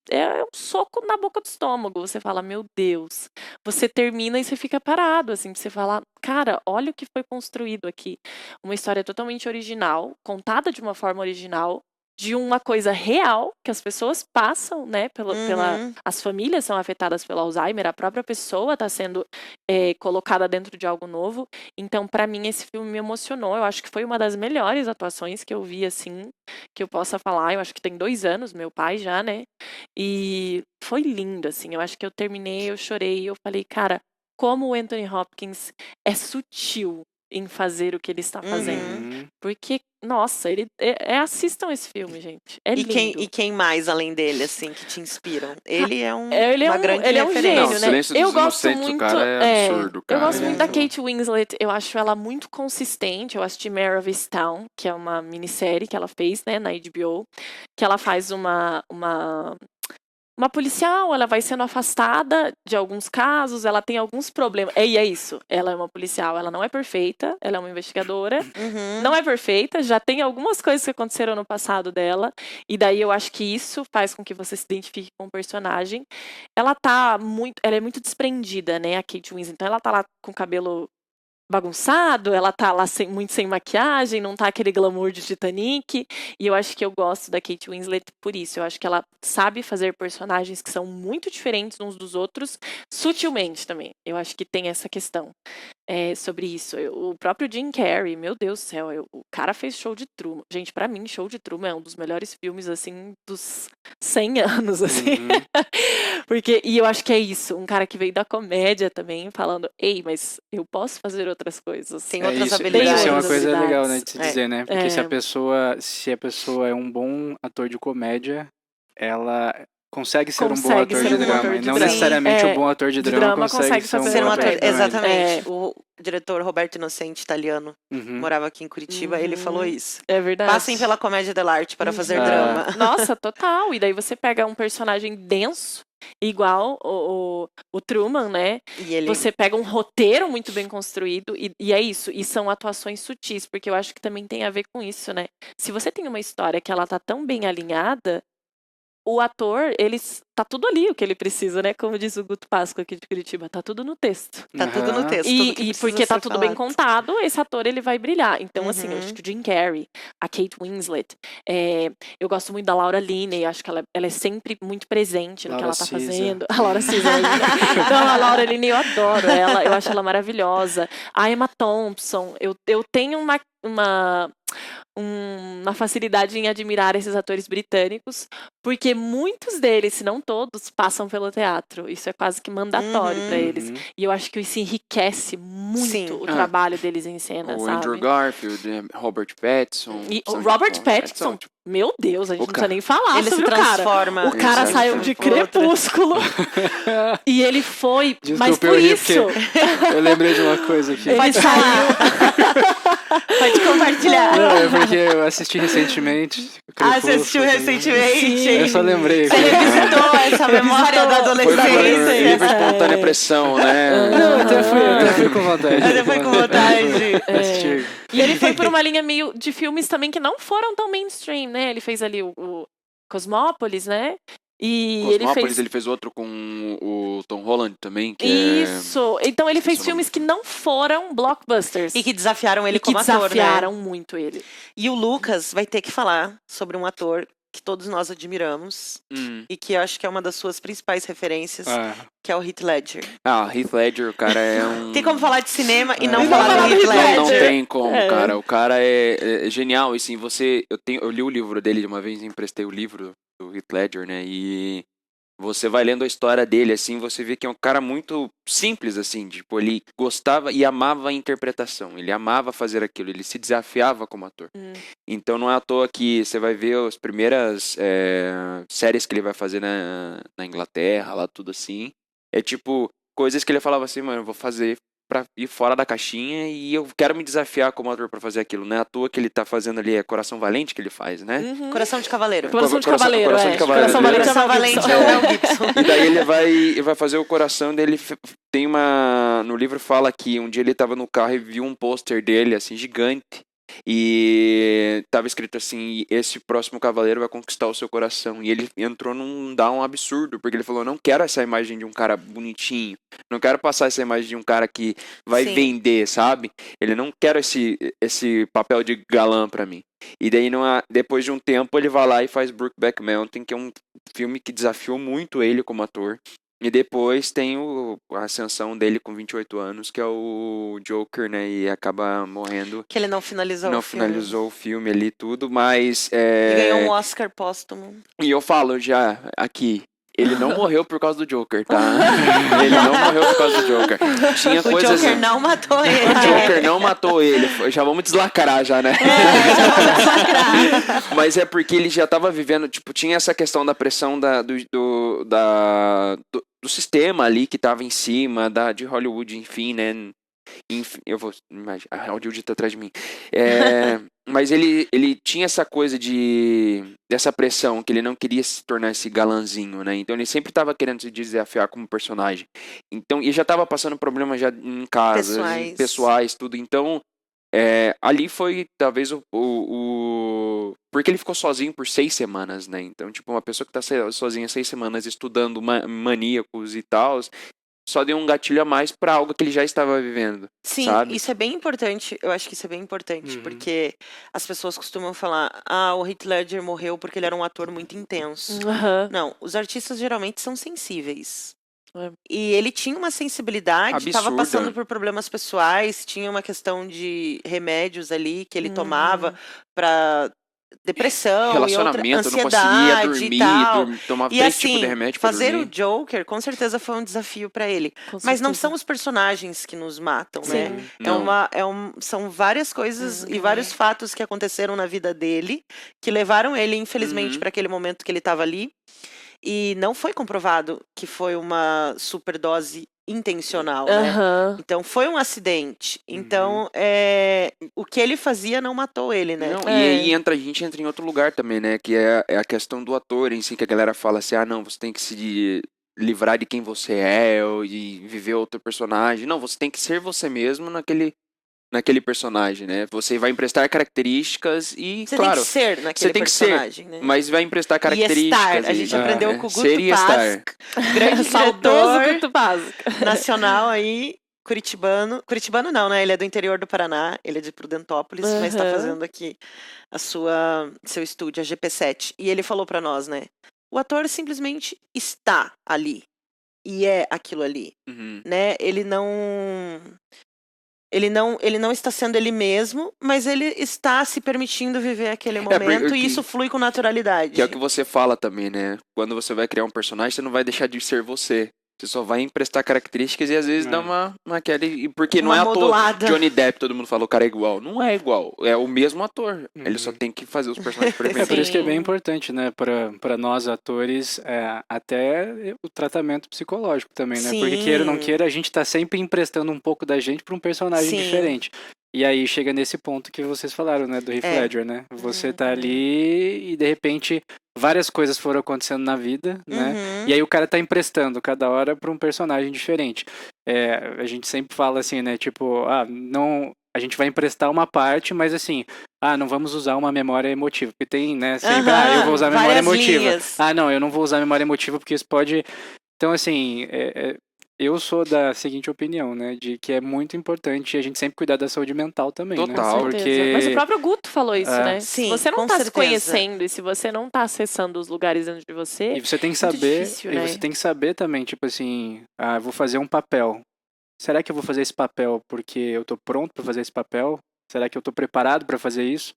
é um soco na boca do estômago. Você fala, meu Deus. Você termina e você fica parado, assim, você fala, cara, olha o que foi construído aqui. Uma história totalmente original, contada de uma forma original, de uma coisa real que as pessoas passam, né? As famílias são afetadas pelo Alzheimer, a própria pessoa está sendo colocada dentro de algo novo. Então, para mim, esse filme me emocionou. Eu acho que foi uma das melhores atuações que eu vi, assim, que eu possa falar. Eu acho que tem 2 anos, Meu Pai já, né? E foi lindo, assim. Eu acho que eu terminei, eu chorei, eu falei, cara, como o Anthony Hopkins é sutil em fazer o que ele está fazendo. Uhum. Porque, nossa, assistam esse filme, gente. É lindo. E quem mais além dele, assim, que te inspiram? Ele é uma grande ele é um referência. gênio, Não, né? Silêncio dos Eu gosto Inocentes, muito. o cara é absurdo, cara. Eu gosto muito da Muito bom. Kate Winslet. Eu acho ela muito consistente. Eu assisti Mare of Easttown, que é uma minissérie que ela fez, né, na HBO, que ela faz uma policial, ela vai sendo afastada de alguns casos, ela tem alguns problemas. E é isso, ela é uma policial, ela não é perfeita, ela é uma investigadora, não é perfeita, já tem algumas coisas que aconteceram no passado dela, e daí eu acho que isso faz com que você se identifique com o personagem. Ela é muito desprendida, né, a Kate Winslet, então ela tá lá com o cabelo bagunçado, ela tá lá muito sem maquiagem, não tá aquele glamour de Titanic, e eu acho que eu gosto da Kate Winslet por isso, eu acho que ela sabe fazer personagens que são muito diferentes uns dos outros, sutilmente também, eu acho que tem essa questão sobre isso. O próprio Jim Carrey, meu Deus do céu, o cara fez Show de Truman, gente, pra mim Show de Truman é um dos melhores filmes, assim, dos 100 anos, assim, e eu acho que é isso, um cara que veio da comédia também, falando, ei, mas eu posso fazer outras coisas. Tem outras isso, habilidades. Isso é uma Outras coisa legal, habilidades. né, de se dizer, né? Porque se a pessoa é um bom ator de comédia, ela consegue ser um bom ator de drama. E não necessariamente o bom ator de drama consegue ser um bom ator de comédia. Exatamente. O diretor Roberto Innocente, italiano, morava aqui em Curitiba, ele falou isso. É verdade. Passem pela comédia dell'arte para fazer drama. Nossa, total. E daí você pega um personagem denso, igual o Truman, né? Você pega um roteiro muito bem construído e é isso. E são atuações sutis, porque eu acho que também tem a ver com isso, né? Se você tem uma história que ela tá tão bem alinhada, o ator, tá tudo ali o que ele precisa, né? Como diz o Guto Páscoa aqui de Curitiba, tá tudo no texto. Tá tudo no texto. E porque tá tudo bem contado, esse ator ele vai brilhar. Então, assim, eu acho que o Jim Carrey, a Kate Winslet, eu gosto muito da Laura Linney, acho que ela é sempre muito presente no que ela tá fazendo. A Laura Cisa. Não, a Laura Linney, eu adoro ela, eu acho ela maravilhosa. A Emma Thompson, eu tenho uma facilidade em admirar esses atores britânicos, porque muitos deles, se não todos, passam pelo teatro. Isso é quase que mandatório para eles. E eu acho que isso enriquece muito o trabalho deles em cena, o sabe? Andrew Garfield, Robert Pattinson. E o Robert Pattinson, meu Deus, a gente não precisa nem falar ele sobre se transforma. O cara saiu de Crepúsculo e ele foi, mas por isso... Eu lembrei de uma coisa aqui. Ele saiu... Pode compartilhar. Não, é porque eu assisti recentemente. Você assistiu recentemente? Sim. Eu só lembrei. Você revisitou essa memória da adolescência. Foi livre espontânea pressão, né? Não, até fui com vontade. Até foi com vontade. E ele foi por uma linha meio de filmes também que não foram tão mainstream, né? Ele fez ali o Cosmópolis, né? E ele fez outro com o Tom Holland também. Isso! Então ele fez filmes que não foram blockbusters. E que desafiaram ele como ator, né? Desafiaram muito ele. E o Lucas vai ter que falar sobre um ator que todos nós admiramos e que eu acho que é uma das suas principais referências, que é o Heath Ledger. Heath Ledger, o cara é um... Tem como falar de cinema e não falar do Heath Ledger? Não tem como, cara. O cara é genial. E assim, eu li o livro dele de uma vez, emprestei o livro do Heath Ledger, né? E você vai lendo a história dele, assim, você vê que é um cara muito simples, assim, tipo, ele gostava e amava a interpretação, ele amava fazer aquilo, ele se desafiava como ator. Então não é à toa que você vai ver as primeiras séries que ele vai fazer na Inglaterra, lá tudo assim, é tipo, coisas que ele falava assim, mano, eu vou fazer pra ir fora da caixinha e eu quero me desafiar como ator pra fazer aquilo. Não é à toa que ele tá fazendo ali, Coração Valente que ele faz, né? Coração de Cavaleiro. Coração de Cavaleiro, Coração Valente é o Mel Gibson. E daí ele vai fazer o coração dele. Tem no livro fala que um dia ele tava no carro e viu um pôster dele, assim, gigante. E tava escrito assim: esse próximo cavaleiro vai conquistar o seu coração. E ele entrou num down absurdo, porque ele falou: não quero essa imagem de um cara bonitinho, não quero passar essa imagem de um cara que vai vender, sabe? Ele não quer esse papel de galã pra mim. E daí depois de um tempo ele vai lá e faz Brokeback Mountain, que é um filme que desafiou muito ele como ator. E depois tem a ascensão dele com 28 anos, que é o Joker, né? E acaba morrendo. Que ele não finalizou o filme. Não finalizou o filme ali tudo, mas... E ganhou um Oscar póstumo. E eu falo já aqui, Ele não morreu por causa do Joker, tá? Ele não morreu por causa do Joker. Tinha O coisas... Joker não matou ele. O Joker não matou ele. Já vamos deslacrar já, né? Já vamos deslacrar. Mas é porque ele já tava vivendo, tipo, tinha essa questão da pressão do sistema ali que tava em cima, de Hollywood, enfim, né? Enfim, eu vou imaginar, a Hollywood tá atrás de mim. Mas ele tinha essa coisa dessa pressão, que ele não queria se tornar esse galanzinho, né? Então ele sempre tava querendo se desafiar como personagem. Então, e já tava passando problemas já em casa, pessoais, tudo. Então, ali foi talvez porque ele ficou sozinho por 6 semanas, né? Então, tipo, uma pessoa que tá sozinha 6 semanas estudando maníacos e tal, só deu um gatilho a mais pra algo que ele já estava vivendo. Sim, sabe? isso é bem importante. Eu acho que isso é bem importante, Uhum. porque as pessoas costumam falar: o Heath Ledger morreu porque ele era um ator muito intenso. Não, os artistas geralmente são sensíveis. E ele tinha uma sensibilidade, estava Absurda. passando por problemas pessoais, tinha uma questão de remédios ali que ele tomava pra depressão e outra Relacionamento, não conseguia ansiedade e dormir, tal. tomava E 3 tipos assim, de remédio pra fazer dormir. o Joker com certeza foi um desafio pra ele. Com Mas não certeza. são os personagens que nos matam, né? Sim. Não. São várias coisas e Uhum. vários fatos que aconteceram na vida dele que levaram ele, infelizmente, Uhum. para aquele momento que ele estava ali. E não foi comprovado que foi uma superdose intencional, né? Aham. Então foi um acidente. Uhum. Então, o que ele fazia não matou ele, né? Não, É. e aí a gente entra em outro lugar também, né? Que é a questão do ator em si, que a galera fala assim, não, você tem que se livrar de quem você é e viver outro personagem. Não, você tem que ser você mesmo naquele personagem, né? Você vai emprestar características e, Você claro, tem que ser naquele tem que ser, personagem, né? mas vai emprestar E características. estar. A gente aprendeu com o Guto Ser e estar. Pask, grande Saudoso diretor Guto Básico. nacional aí, curitibano. Curitibano não, né? Ele é do interior do Paraná, ele é de Prudentópolis, mas está Aham. fazendo aqui seu estúdio, a GP7. E ele falou pra nós, né? O ator simplesmente está ali. E é aquilo ali, Uhum. né? Ele não está sendo ele mesmo, mas ele está se permitindo viver aquele momento porque- e isso flui com naturalidade. Que é o que você fala também, né? Quando você vai criar um personagem, você não vai deixar de ser você. Você só vai emprestar características e às vezes dá uma porque não Uma é ator. modulada. Johnny Depp, todo mundo fala o cara é igual. Não é igual. É o mesmo ator. Ele Uhum. só tem que fazer os personagens É perfeitos. por isso que é bem Sim. importante, né, para nós atores, até o tratamento psicológico também, né? Porque queira ou não Sim. queira, a gente tá sempre emprestando um pouco da gente para um personagem Sim. diferente. E aí chega nesse ponto que vocês falaram, né, do Heath Ledger, né? Você tá ali e de repente várias coisas foram acontecendo na vida, né? Uhum. E aí o cara tá emprestando cada hora para um personagem diferente. A gente sempre fala assim, né, tipo, não, a gente vai emprestar uma parte, mas assim, não vamos usar uma memória emotiva, porque tem, né, sempre, eu vou usar memória várias emotiva. linhas. Não, eu não vou usar memória emotiva porque isso pode... Então, assim, eu sou da seguinte opinião, né, de que é muito importante a gente sempre cuidar da saúde mental também, Total. né? Com certeza. Porque... Mas o próprio Guto falou isso, né? Sim, Se você não com tá se certeza. conhecendo e se você não tá acessando os lugares dentro de você, E você tem que muito saber, difícil, né? você tem que saber também, tipo assim, eu vou fazer um papel. Será que eu vou fazer esse papel porque eu tô pronto para fazer esse papel? Será que eu tô preparado para fazer isso?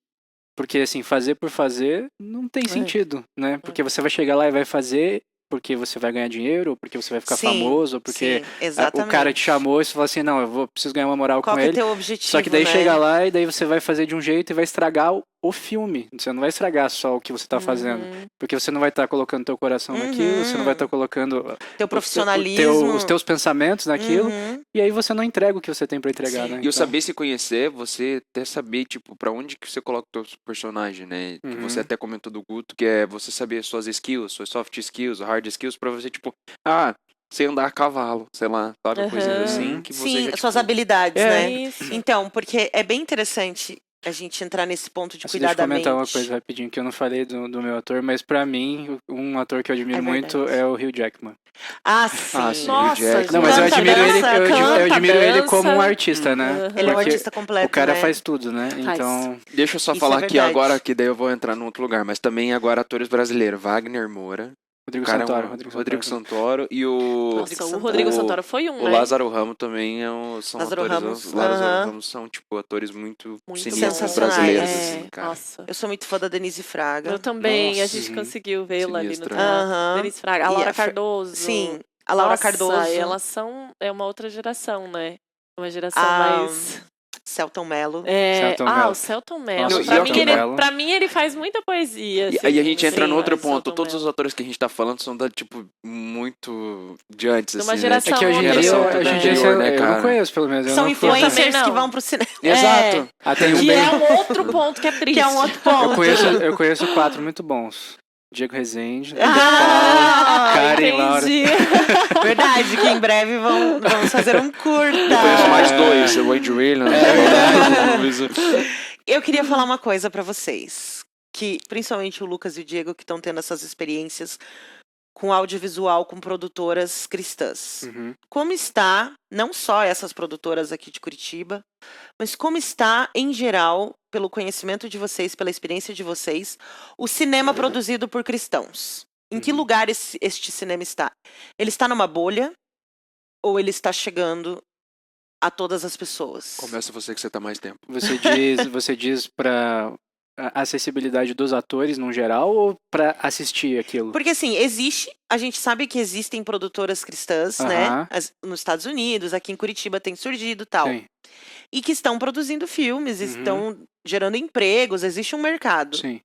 Porque assim, fazer por fazer não tem sentido, né? Porque você vai chegar lá e vai fazer porque você vai ganhar dinheiro, ou porque você vai ficar Sim, famoso, ou porque sim, exatamente. o cara te chamou e você fala assim, não, preciso ganhar uma moral Qual com que é ele. teu objetivo, Só que daí né? chega lá e daí você vai fazer de um jeito e vai estragar o filme. Você não vai estragar só o que você tá fazendo. Uhum. Porque você não vai estar colocando teu coração naquilo, você não vai estar colocando Teu profissionalismo. os teus pensamentos naquilo. Uhum. E aí você não entrega o que você tem pra entregar, Sim. né? E o saber se conhecer, você até saber, tipo, pra onde que você coloca o teu personagem, né? Que Uhum. você até comentou do Guto, que é você saber suas skills, suas soft skills, hard skills, pra você, tipo, sei andar a cavalo, sei lá, sabe? Aham. Coisas assim que você Sim, já, suas tipo, habilidades, né? Isso. Então, porque é bem interessante a gente entrar nesse ponto de Deixa cuidar eu da comentar uma mente. coisa rapidinho que eu não falei do meu ator, mas pra mim, um ator que eu admiro É muito verdade. é o Hugh Jackman. Sim. sim. Nossa, Jack. Não, mas eu Canta, admiro ele, dança, eu canta, admiro ele dança. como um artista, né? Uhum. Ele é um Porque artista completo, o cara né? faz tudo, né? Faz. Então, Deixa eu só Isso falar é aqui verdade. agora, que daí eu vou entrar num outro lugar, mas também agora atores brasileiros, Wagner Moura. Rodrigo Santoro e o... Nossa, o Rodrigo Santoro foi o Lázaro Ramos também são Lázaro atores... Ramos, Lázaro Ramos são, tipo, atores muito sinistros sensacionais, brasileiros, assim, cara. Nossa. Eu sou muito fã da Denise Fraga. Eu também, Nossa, a gente conseguiu vê-la ali no Sinistra. teatro. Denise Fraga, a E Laura a Cardoso. Sim, a Laura Nossa, Cardoso. elas são... É uma outra geração, né? Uma geração Ah, mais... Celton Mello. o Celton Mello. Nossa, Pra mim, ele faz muita poesia. E assim, aí a gente entra no outro mas ponto. Selton Todos Mello. os atores que a gente tá falando são muito de antes, De uma assim, geração né? É que hoje em dia, anterior, né, eu cara? não conheço, pelo menos. São também influencers não. que vão pro cinema. Exato. Tem um Que bem... é um outro ponto que é triste. Que é um outro ponto. Eu conheço 4 muito bons. Diego Rezende, Ah, Karen, Laura. verdade, que em breve vamos fazer um curta. Eu conheço mais 2, o Wade Williams. Eu queria falar uma coisa pra vocês, que principalmente o Lucas e o Diego que estão tendo essas experiências com audiovisual, com produtoras cristãs. Uhum. Como está, não só essas produtoras aqui de Curitiba, mas como está, em geral, pelo conhecimento de vocês, pela experiência de vocês, o cinema produzido por cristãos? Em que lugar este cinema está? Ele está numa bolha ou ele está chegando a todas as pessoas? Começa você que você tá mais tempo. Você diz pra acessibilidade dos atores no geral ou pra assistir aquilo? Porque assim, a gente sabe que existem produtoras cristãs, né? Nos Estados Unidos, aqui em Curitiba tem surgido e tal. Sim. E que estão produzindo filmes, estão gerando empregos, existe um mercado. Sim.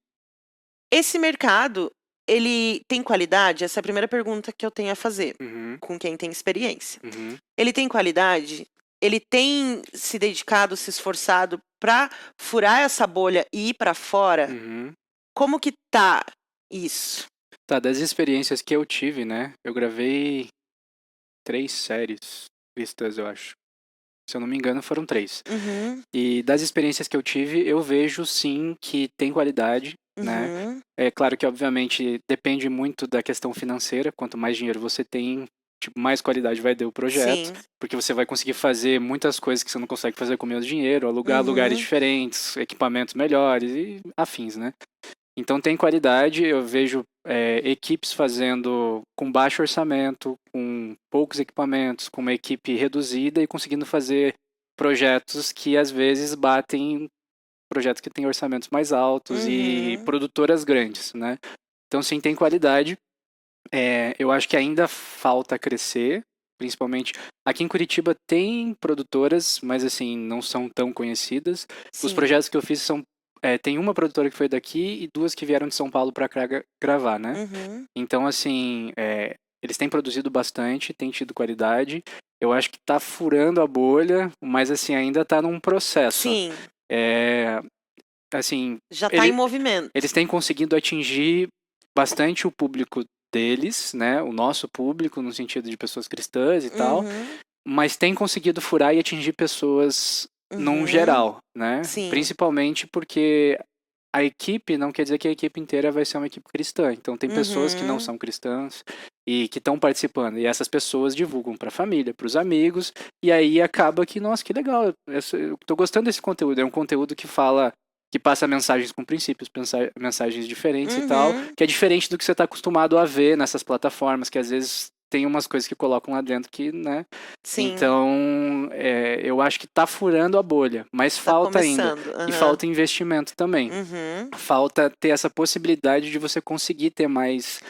Esse mercado, ele tem qualidade? Essa é a primeira pergunta que eu tenho a fazer, com quem tem experiência. Ele tem qualidade? Ele tem se dedicado, se esforçado pra furar essa bolha e ir pra fora? Como que tá isso? Tá, das experiências que eu tive, né? Eu gravei 3 séries cristãs, eu acho. Se eu não me engano, foram 3. E das experiências que eu tive, eu vejo sim que tem qualidade, né? É claro que, obviamente, depende muito da questão financeira. Quanto mais dinheiro você tem, tipo, mais qualidade vai ter o projeto. Sim. Porque você vai conseguir fazer muitas coisas que você não consegue fazer com menos dinheiro, alugar lugares diferentes, equipamentos melhores e afins, né? Então tem qualidade, eu vejo equipes fazendo com baixo orçamento, com poucos equipamentos, com uma equipe reduzida e conseguindo fazer projetos que às vezes batem projetos que têm orçamentos mais altos e produtoras grandes, né? Então sim, tem qualidade. Eu acho que ainda falta crescer, principalmente aqui em Curitiba tem produtoras, mas assim, não são tão conhecidas. Sim. Os projetos que eu fiz são tem uma produtora que foi daqui e 2 que vieram de São Paulo para gravar, né? Então, assim, eles têm produzido bastante, têm tido qualidade. Eu acho que tá furando a bolha, mas, assim, ainda tá num processo. Sim. Assim, já tá em movimento. Eles têm conseguido atingir bastante o público deles, né? O nosso público, no sentido de pessoas cristãs e tal. Mas tem conseguido furar e atingir pessoas num geral, né? Sim. Principalmente porque a equipe não quer dizer que a equipe inteira vai ser uma equipe cristã. Então tem pessoas que não são cristãs e que estão participando. E essas pessoas divulgam para a família, para os amigos. E aí acaba que, nossa, que legal. Eu tô gostando desse conteúdo. É um conteúdo que fala, que passa mensagens com princípios, mensagens diferentes e tal. Que é diferente do que você está acostumado a ver nessas plataformas, que às vezes tem umas coisas que colocam lá dentro que, né? Sim. Então, eu acho que tá furando a bolha, mas falta ainda. E falta investimento também. Falta ter essa possibilidade de você conseguir ter mais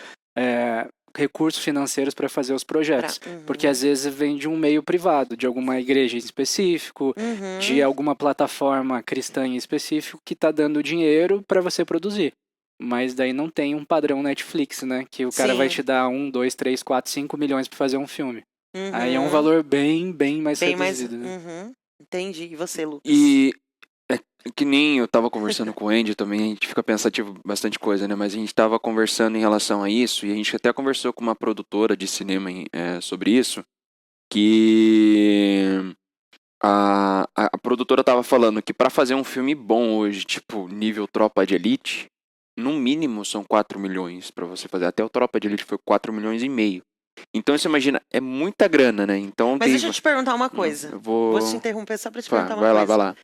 recursos financeiros para fazer os projetos. Porque às vezes vem de um meio privado, de alguma igreja em específico, de alguma plataforma cristã em específico que tá dando dinheiro para você produzir. Mas daí não tem um padrão Netflix, né? Que o cara vai te dar 1, 2, 3, 4, 5 milhões pra fazer um filme. Aí é um valor bem mais reduzido. Né? Entendi. E você, Lucas? E que nem eu tava conversando com o Andy também, a gente fica pensativo bastante coisa, né? Mas a gente tava conversando em relação a isso, e a gente até conversou com uma produtora de cinema sobre isso, que a produtora tava falando que pra fazer um filme bom hoje, tipo nível Tropa de Elite, no mínimo são 4 milhões pra você fazer. Até o Tropa de Elite foi 4 milhões e meio. Então você imagina, é muita grana, né? Então, mas deixa eu te perguntar uma coisa. Vou te interromper só pra te perguntar uma coisa. Vai lá.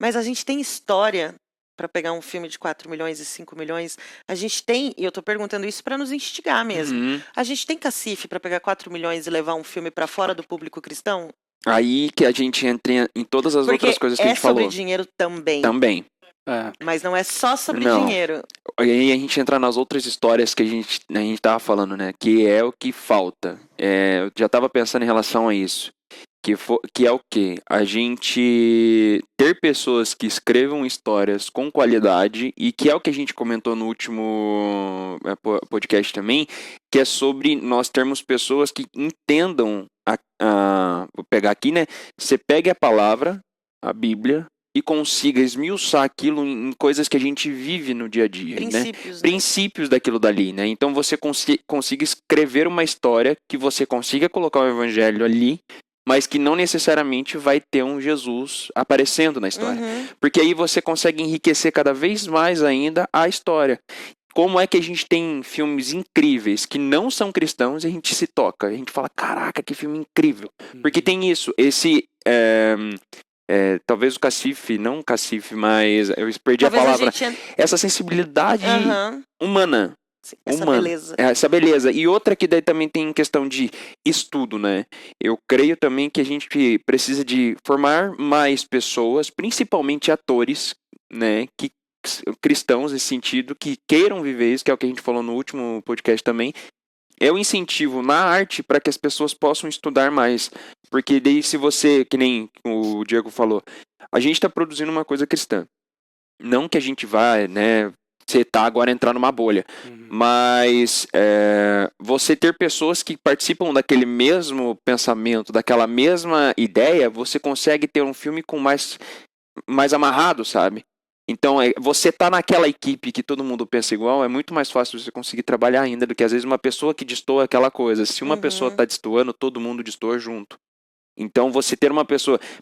Mas a gente tem história para pegar um filme de 4 milhões e 5 milhões? A gente tem, e eu tô perguntando isso para nos instigar mesmo. A gente tem cacife para pegar 4 milhões e levar um filme para fora do público cristão? Aí que a gente entra em todas as outras coisas que a gente falou. É sobre dinheiro também. Também. Mas não é só sobre Não. dinheiro. Aí a gente entra nas outras histórias que a gente tava falando, né? Que é o que falta. Eu já tava pensando em relação a isso. Que é o quê? A gente ter pessoas que escrevam histórias com qualidade, e que é o que a gente comentou no último podcast também, que é sobre nós termos pessoas que entendam vou pegar aqui, né? Você pegue a palavra, a Bíblia, e consiga esmiuçar aquilo em coisas que a gente vive no dia a dia, Princípios, né? Princípios daquilo dali, né? Então você consiga escrever uma história que você consiga colocar o evangelho ali, mas que não necessariamente vai ter um Jesus aparecendo na história. Porque aí você consegue enriquecer cada vez mais ainda a história. Como é que a gente tem filmes incríveis que não são cristãos e a gente se toca? A gente fala, caraca, que filme incrível. Porque tem isso, talvez o cacife, não o cacife, mas eu perdi talvez a palavra. Essa sensibilidade humana. Essa beleza. E outra que daí também tem questão de estudo, né? Eu creio também que a gente precisa de formar mais pessoas, principalmente atores, né? Cristãos nesse sentido, que queiram viver isso, que é o que a gente falou no último podcast também. É o incentivo na arte para que as pessoas possam estudar mais. Porque daí se você, que nem o Diego falou, a gente está produzindo uma coisa cristã. Não que a gente vai, né, você tá agora entrar numa bolha. Mas você ter pessoas que participam daquele mesmo pensamento, daquela mesma ideia, você consegue ter um filme com mais amarrado, sabe? Então, você tá naquela equipe que todo mundo pensa igual, é muito mais fácil você conseguir trabalhar ainda do que às vezes uma pessoa que destoa aquela coisa. Se uma pessoa tá destoando, todo mundo destoa junto. Então, você ter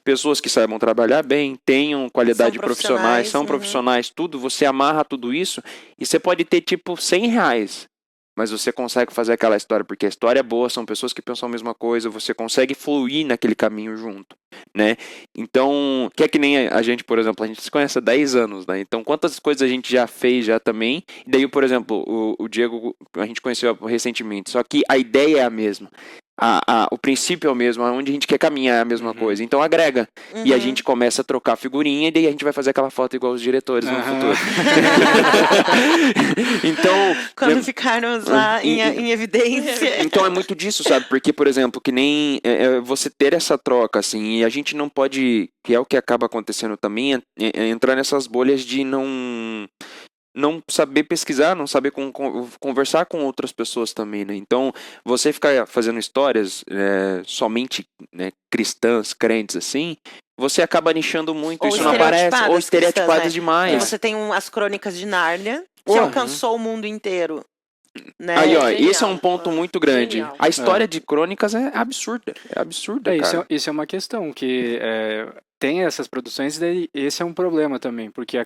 pessoas que saibam trabalhar bem, tenham qualidade profissionais, são profissionais, tudo, você amarra tudo isso e você pode ter tipo R$100. Mas você consegue fazer aquela história, porque a história é boa, são pessoas que pensam a mesma coisa, você consegue fluir naquele caminho junto, né? Então, que é que nem a gente, por exemplo, a gente se conhece há 10 anos, né? Então, quantas coisas a gente já fez já também, e daí, por exemplo, o Diego, a gente conheceu recentemente, só que a ideia é a mesma. O princípio é o mesmo, aonde a gente quer caminhar é a mesma coisa. Então agrega. E a gente começa a trocar figurinha e daí a gente vai fazer aquela foto igual os diretores no futuro. Então... Quando ficarmos lá em evidência. Então é muito disso, sabe? Porque, por exemplo, que nem você ter essa troca, assim, e a gente não pode, que é o que acaba acontecendo também, entrar nessas bolhas de não saber pesquisar, não saber conversar com outras pessoas também, né? Então, você ficar fazendo histórias somente, né, cristãs, crentes, assim, você acaba nichando muito, isso não aparece, ou estereotipadas, né? Demais. Você tem as crônicas de Nárnia, que alcançou o mundo inteiro. Né? Aí, ó, esse é um ponto muito grande. Genial. A história de crônicas é absurda. É absurda, cara. Isso é uma questão que tem essas produções e esse é um problema também, porque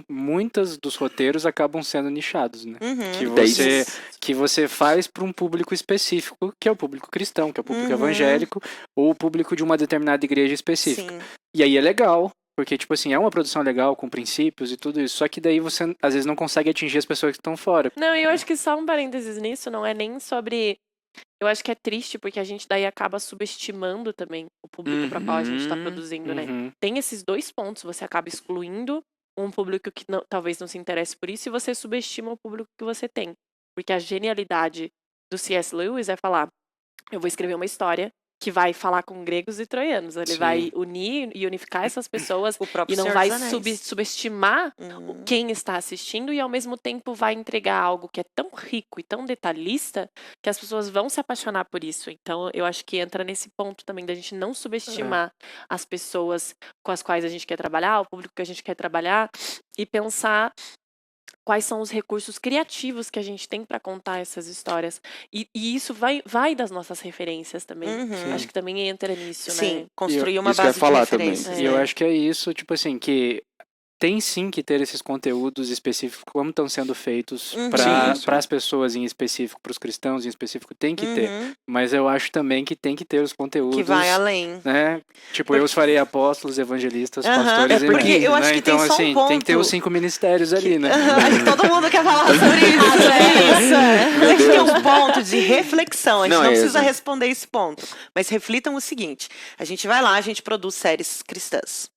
muitos dos roteiros acabam sendo nichados, né? Que você faz para um público específico, que é o público cristão, que é o público evangélico, ou o público de uma determinada igreja específica. Sim. E aí é legal, porque, tipo assim, é uma produção legal, com princípios e tudo isso, só que daí você, às vezes, não consegue atingir as pessoas que estão fora. Não, eu acho que só um parênteses nisso, não é nem sobre... Eu acho que é triste, porque a gente daí acaba subestimando também o público para qual a gente tá produzindo, né? Tem esses dois pontos, você acaba excluindo um público que talvez não se interesse por isso, e você subestima o público que você tem. Porque a genialidade do C.S. Lewis é falar, eu vou escrever uma história que vai falar com gregos e troianos. Ele vai unir e unificar essas pessoas e não vai subestimar quem está assistindo, e ao mesmo tempo vai entregar algo que é tão rico e tão detalhista que as pessoas vão se apaixonar por isso. Então eu acho que entra nesse ponto também da gente não subestimar as pessoas com as quais a gente quer trabalhar, o público que a gente quer trabalhar, e pensar quais são os recursos criativos que a gente tem para contar essas histórias. E isso vai das nossas referências também. Acho que também entra nisso, né? Sim, construir uma base de referências. E eu acho que é isso, tipo assim, que tem sim que ter esses conteúdos específicos, como estão sendo feitos Uhum. para as pessoas em específico, para os cristãos em específico, tem que ter. Uhum. Mas eu acho também que tem que ter os conteúdos. Que vai além. Né? Tipo, eu os farei apóstolos, evangelistas, Aham, pastores e porque mestres, eu acho né? que Então, tem só um assim, tem que ter ponto. os 5 ministérios ali, né? Acho que todo mundo quer falar sobre isso. Acho que tem um ponto de reflexão. A gente não precisa responder esse ponto. Mas reflitam o seguinte: a gente vai lá, a gente produz séries cristãs.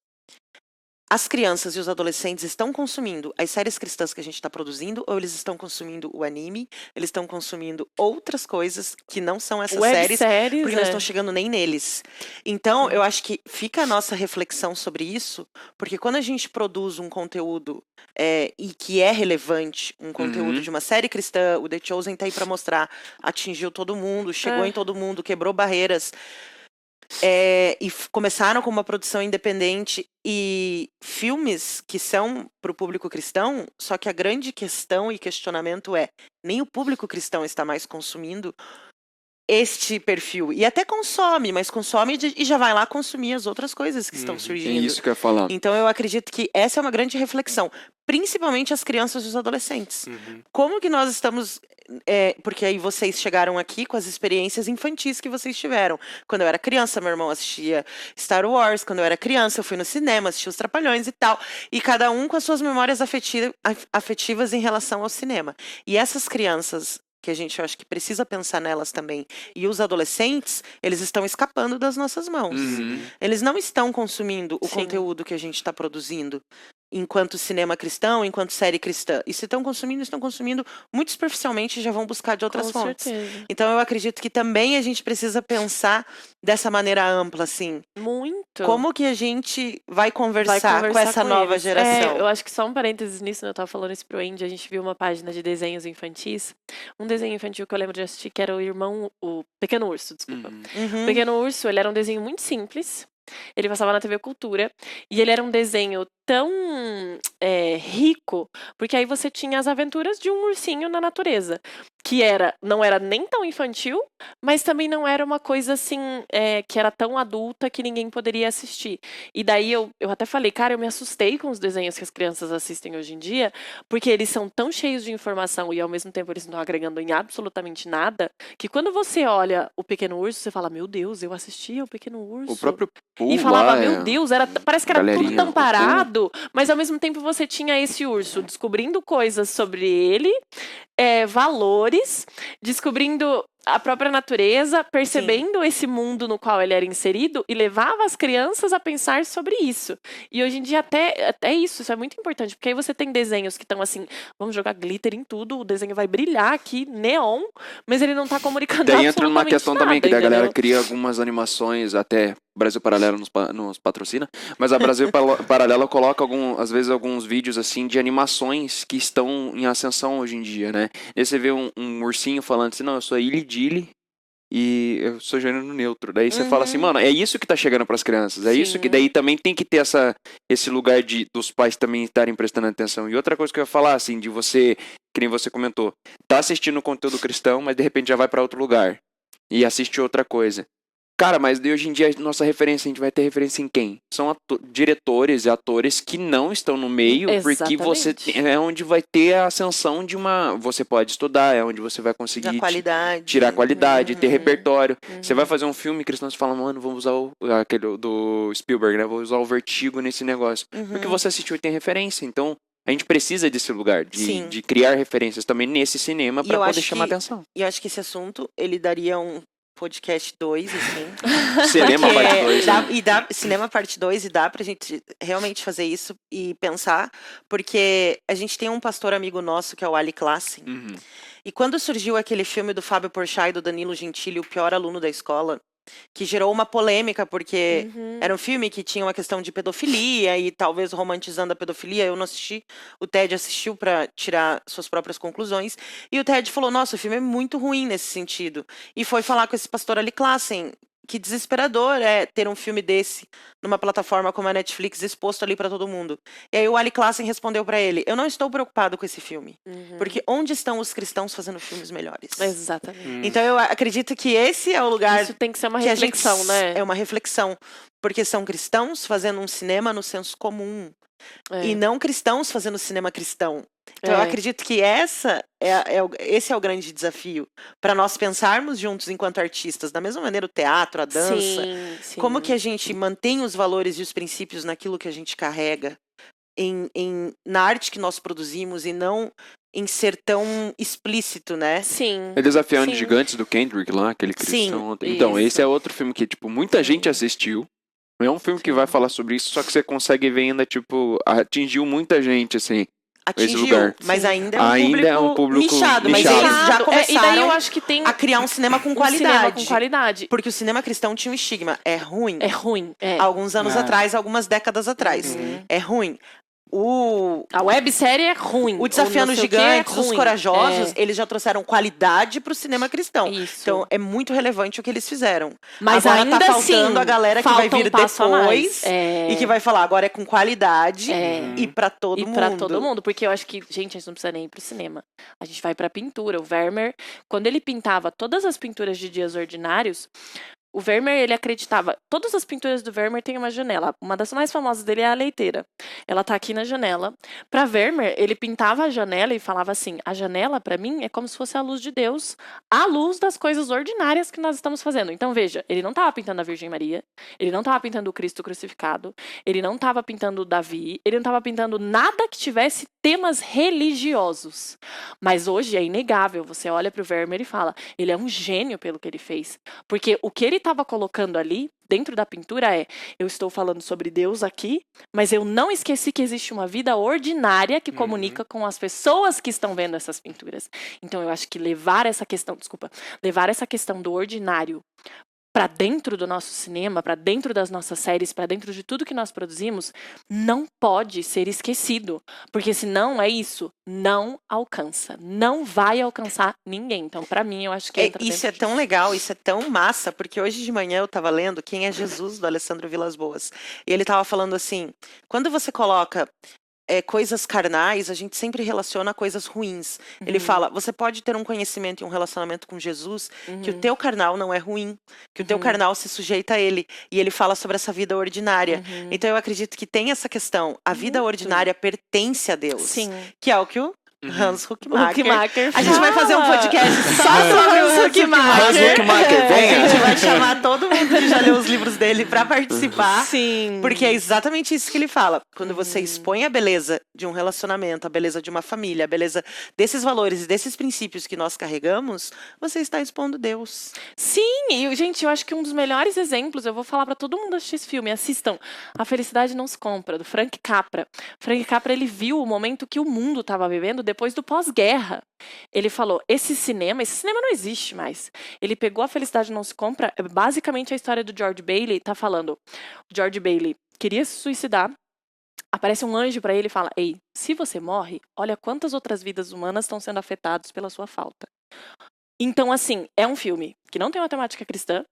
As crianças e os adolescentes estão consumindo as séries cristãs que a gente está produzindo, ou eles estão consumindo o anime, eles estão consumindo outras coisas que não são essas séries, porque não estão chegando nem neles. Então, eu acho que fica a nossa reflexão sobre isso, porque quando a gente produz um conteúdo e que é relevante, um conteúdo de uma série cristã, o The Chosen tá aí para mostrar, atingiu todo mundo, chegou em todo mundo, quebrou barreiras. E começaram com uma produção independente e filmes que são para o público cristão, só que a grande questão e questionamento é, nem o público cristão está mais consumindo este perfil. E até consome, mas consome e já vai lá consumir as outras coisas que estão surgindo. É isso que eu ia falar. Então eu acredito que essa é uma grande reflexão, principalmente as crianças e os adolescentes. Como que nós estamos... porque aí vocês chegaram aqui com as experiências infantis que vocês tiveram. Quando eu era criança, meu irmão assistia Star Wars. Quando eu era criança, eu fui no cinema, assisti Os Trapalhões e tal. E cada um com as suas memórias afetivas em relação ao cinema. E essas crianças, que a gente, eu acho que precisa pensar nelas também, e os adolescentes, eles estão escapando das nossas mãos. Eles não estão consumindo o conteúdo que a gente está produzindo enquanto cinema cristão, enquanto série cristã. E se estão consumindo muito superficialmente e já vão buscar de outras fontes. Certeza. Então eu acredito que também a gente precisa pensar dessa maneira ampla, assim. Muito. Como que a gente vai conversar com essa nova eles. geração? Eu acho que só um parênteses nisso, né? Eu tava falando isso pro Andy, a gente viu uma página de desenhos infantis. Um desenho infantil que eu lembro de assistir, que era o Pequeno Urso, desculpa. O Pequeno Urso, ele era um desenho muito simples. Ele passava na TV Cultura. E ele era um desenho tão rico, porque aí você tinha as aventuras de um ursinho na natureza. Que não era nem tão infantil, mas também não era uma coisa assim, que era tão adulta que ninguém poderia assistir. E daí eu até falei, cara, eu me assustei com os desenhos que as crianças assistem hoje em dia, porque eles são tão cheios de informação e ao mesmo tempo eles não estão agregando em absolutamente nada, que quando você olha o Pequeno Urso, você fala, meu Deus, eu assistia o Pequeno Urso. O próprio Pooh e falava, lá, meu Deus, parece que era tudo tão parado, mas ao mesmo tempo você tinha esse urso descobrindo coisas sobre ele, valores, descobrindo a própria natureza, percebendo esse mundo no qual ele era inserido e levava as crianças a pensar sobre isso. E hoje em dia até isso é muito importante, porque aí você tem desenhos que estão assim, vamos jogar glitter em tudo, o desenho vai brilhar aqui, neon, mas ele não tá comunicando daí absolutamente entra numa questão nada, também, que daí a galera entendeu? cria algumas animações, até Brasil Paralelo nos patrocina, mas a Brasil Paralelo coloca às vezes alguns vídeos assim de animações que estão em ascensão hoje em dia, né? E aí você vê um ursinho falando assim, não, eu sou Illy Dilly e eu sou gênero neutro. Daí você fala assim, mano, é isso que tá chegando pras crianças, é isso que daí também tem que ter esse lugar dos pais também estarem prestando atenção. E outra coisa que eu ia falar, assim, de você, que nem você comentou, tá assistindo conteúdo cristão, mas de repente já vai pra outro lugar e assiste outra coisa. Cara, mas de hoje em dia, nossa referência, a gente vai ter referência em quem? São diretores e atores que não estão no meio, porque você é onde vai ter a ascensão de uma... Você pode estudar, é onde você vai conseguir tirar qualidade, ter repertório. Você vai fazer um filme, cristãos falam, mano, vamos usar aquele do Spielberg, né? Vou usar o Vertigo nesse negócio. Porque você assistiu e tem referência, então... A gente precisa desse lugar, de criar referências também nesse cinema para poder chamar atenção. E eu acho que esse assunto, ele daria um podcast 2, assim. Cinema parte 2. Cinema parte 2, e dá pra gente realmente fazer isso e pensar, porque a gente tem um pastor amigo nosso, que é o Ali Klassen, e quando surgiu aquele filme do Fábio Porchat e do Danilo Gentili, O Pior Aluno da Escola, que gerou uma polêmica, porque era um filme que tinha uma questão de pedofilia e talvez romantizando a pedofilia. Eu não assisti, o Ted assistiu para tirar suas próprias conclusões, e o Ted falou, nossa, o filme é muito ruim nesse sentido, e foi falar com esse pastor Ali Klassen, que desesperador é ter um filme desse numa plataforma como a Netflix exposto ali para todo mundo. E aí o Ali Klassen respondeu para ele, eu não estou preocupado com esse filme, porque onde estão os cristãos fazendo filmes melhores? Exatamente. Então eu acredito que esse é o lugar... Isso tem que ser uma reflexão, né? É uma reflexão, porque são cristãos fazendo um cinema no senso comum, e não cristãos fazendo cinema cristão. Então eu acredito que esse é o grande desafio para nós pensarmos juntos enquanto artistas, da mesma maneira o teatro, a dança, sim. como que a gente mantém os valores e os princípios naquilo que a gente carrega na arte que nós produzimos e não em ser tão explícito, né? Sim. É Desafiando Gigantes do Kendrick lá, aquele cristão. Então, esse é outro filme que, tipo, muita gente assistiu. É um filme que vai falar sobre isso, só que você consegue ver ainda, tipo, atingiu muita gente, assim. Atingiu, lugar. mas ainda é um público nichado. Mas nichado. eles já começaram e daí eu acho que tem a criar um cinema com qualidade. Porque Porque o cinema cristão tinha um estigma. É ruim. é ruim. Há alguns anos atrás, algumas décadas atrás. É ruim. A websérie é ruim. O Desafiando os Gigantes, Os Corajosos, eles já trouxeram qualidade pro cinema cristão. Isso. Então, é muito relevante o que eles fizeram. Mas agora ainda tá faltando assim, a galera que vai vir depois e que vai falar, agora é com qualidade e pra todo mundo. E pra todo mundo, porque eu acho que, gente, a gente não precisa nem ir pro cinema. A gente vai pra pintura. O Vermeer, quando ele pintava todas as pinturas de Dias Ordinários, o Vermeer, ele acreditava... Todas as pinturas do Vermeer têm uma janela. Uma das mais famosas dele é a Leiteira. Ela tá aqui na janela. Pra Vermeer, ele pintava a janela e falava assim, a janela, pra mim, é como se fosse a luz de Deus, a luz das coisas ordinárias que nós estamos fazendo. Então, veja, ele não tava pintando a Virgem Maria, ele não tava pintando o Cristo crucificado, ele não tava pintando Davi, ele não tava pintando nada que tivesse temas religiosos. Mas hoje é inegável. Você olha pro Vermeer e fala, ele é um gênio pelo que ele fez. Porque o que ele estava colocando ali, dentro da pintura, eu estou falando sobre Deus aqui, mas eu não esqueci que existe uma vida ordinária que comunica com as pessoas que estão vendo essas pinturas. Então, eu acho que levar essa questão do ordinário para dentro do nosso cinema, para dentro das nossas séries, para dentro de tudo que nós produzimos, não pode ser esquecido. Porque senão é isso, não alcança. Não vai alcançar ninguém. Então, para mim, eu acho que isso é tão legal, isso é tão massa, porque hoje de manhã eu tava lendo Quem é Jesus, do Alessandro Vilas Boas. E ele tava falando assim, quando você coloca coisas carnais, a gente sempre relaciona a coisas ruins. Ele fala, você pode ter um conhecimento e um relacionamento com Jesus, que o teu carnal não é ruim, que o teu carnal se sujeita a ele. E ele fala sobre essa vida ordinária. Então eu acredito que tem essa questão. A vida ordinária pertence a Deus. Sim. Que é o que o Hans Huckmacher. A gente vai fazer um podcast só sobre o Hans Huckmacher. Vem. A gente vai chamar todo mundo que já leu os livros dele pra participar. Sim. Porque é exatamente isso que ele fala. Quando você expõe a beleza de um relacionamento, a beleza de uma família, a beleza desses valores e desses princípios que nós carregamos, você está expondo Deus. Sim, e gente, eu acho que um dos melhores exemplos, eu vou falar pra todo mundo assistir esse filme, assistam A Felicidade Não Se Compra, do Frank Capra. Frank Capra, ele viu o momento que o mundo estava vivendo depois do pós-guerra. Ele falou, esse cinema não existe mais. Ele pegou A Felicidade Não Se Compra, basicamente a história do George Bailey, tá falando, o George Bailey queria se suicidar, aparece um anjo pra ele e fala, ei, se você morre, olha quantas outras vidas humanas estão sendo afetadas pela sua falta. Então, assim, é um filme que não tem uma temática cristã,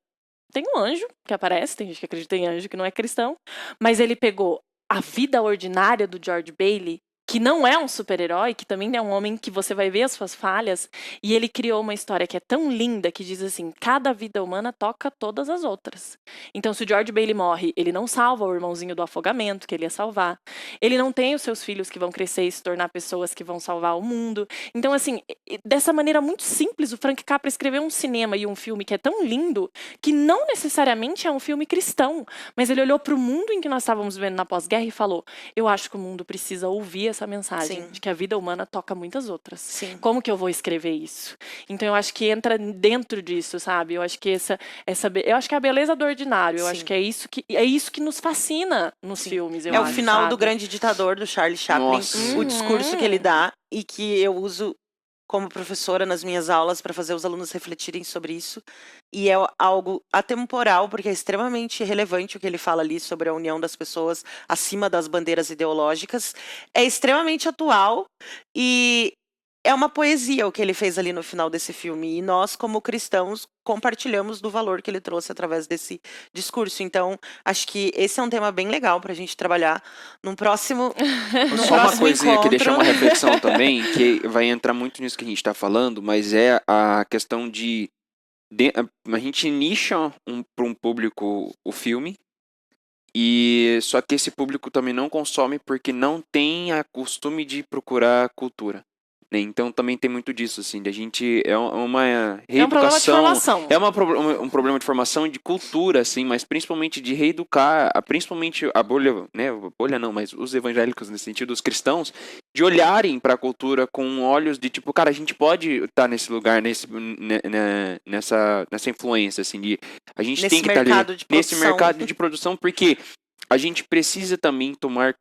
tem um anjo que aparece, tem gente que acredita em anjo que não é cristão, mas ele pegou a vida ordinária do George Bailey, que não é um super-herói, que também é um homem que você vai ver as suas falhas, e ele criou uma história que é tão linda, que diz assim, cada vida humana toca todas as outras. Então, se o George Bailey morre, ele não salva o irmãozinho do afogamento, que ele ia salvar. Ele não tem os seus filhos que vão crescer e se tornar pessoas que vão salvar o mundo. Então, assim, dessa maneira muito simples, o Frank Capra escreveu um cinema e um filme que é tão lindo, que não necessariamente é um filme cristão, mas ele olhou para o mundo em que nós estávamos vivendo na pós-guerra e falou, eu acho que o mundo precisa ouvir essa mensagem de que a vida humana toca muitas outras. Sim. Como que eu vou escrever isso? Então eu acho que entra dentro disso, sabe? Eu acho que eu acho que é a beleza do ordinário. Eu acho que é isso que nos fascina nos filmes. O final do Grande Ditador do Charlie Chaplin, o discurso que ele dá e que eu uso como professora nas minhas aulas para fazer os alunos refletirem sobre isso. E é algo atemporal, porque é extremamente relevante o que ele fala ali sobre a união das pessoas acima das bandeiras ideológicas. É extremamente atual e é uma poesia o que ele fez ali no final desse filme. E nós, como cristãos, compartilhamos do valor que ele trouxe através desse discurso. Então, acho que esse é um tema bem legal para a gente trabalhar num próximo Só uma coisinha que deixa uma reflexão também, que vai entrar muito nisso que a gente está falando, mas é a questão a gente nicha para um público o filme E só que esse público também não consome porque não tem a costume de procurar cultura, né? Então também tem muito disso, assim, de a gente é uma reeducação, É um problema de formação. um problema de formação de cultura, assim, mas principalmente de reeducar, principalmente a bolha, né? Bolha não, mas os evangélicos nesse sentido, os cristãos, de olharem para a cultura com olhos de tipo, cara, a gente pode estar nesse lugar, nessa influência, assim, de a gente Nesse tem que estar ali mercado de nesse produção. mercado de produção, porque a gente precisa também tomar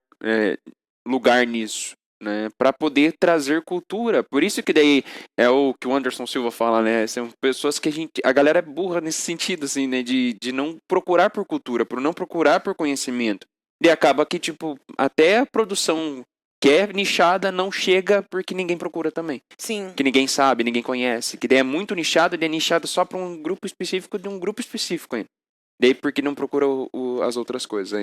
lugar nisso, né, para poder trazer cultura. Por isso que daí é o que o Anderson Silva fala, né? São pessoas que a galera é burra nesse sentido, assim, né? De não procurar por cultura, por não procurar por conhecimento. E acaba que, tipo, até a produção que é nichada não chega porque ninguém procura também. Sim. Que ninguém sabe, ninguém conhece. Que daí é muito nichado, ele é nichado só para um grupo específico de um grupo específico ainda. Daí porque não procura as outras coisas ainda.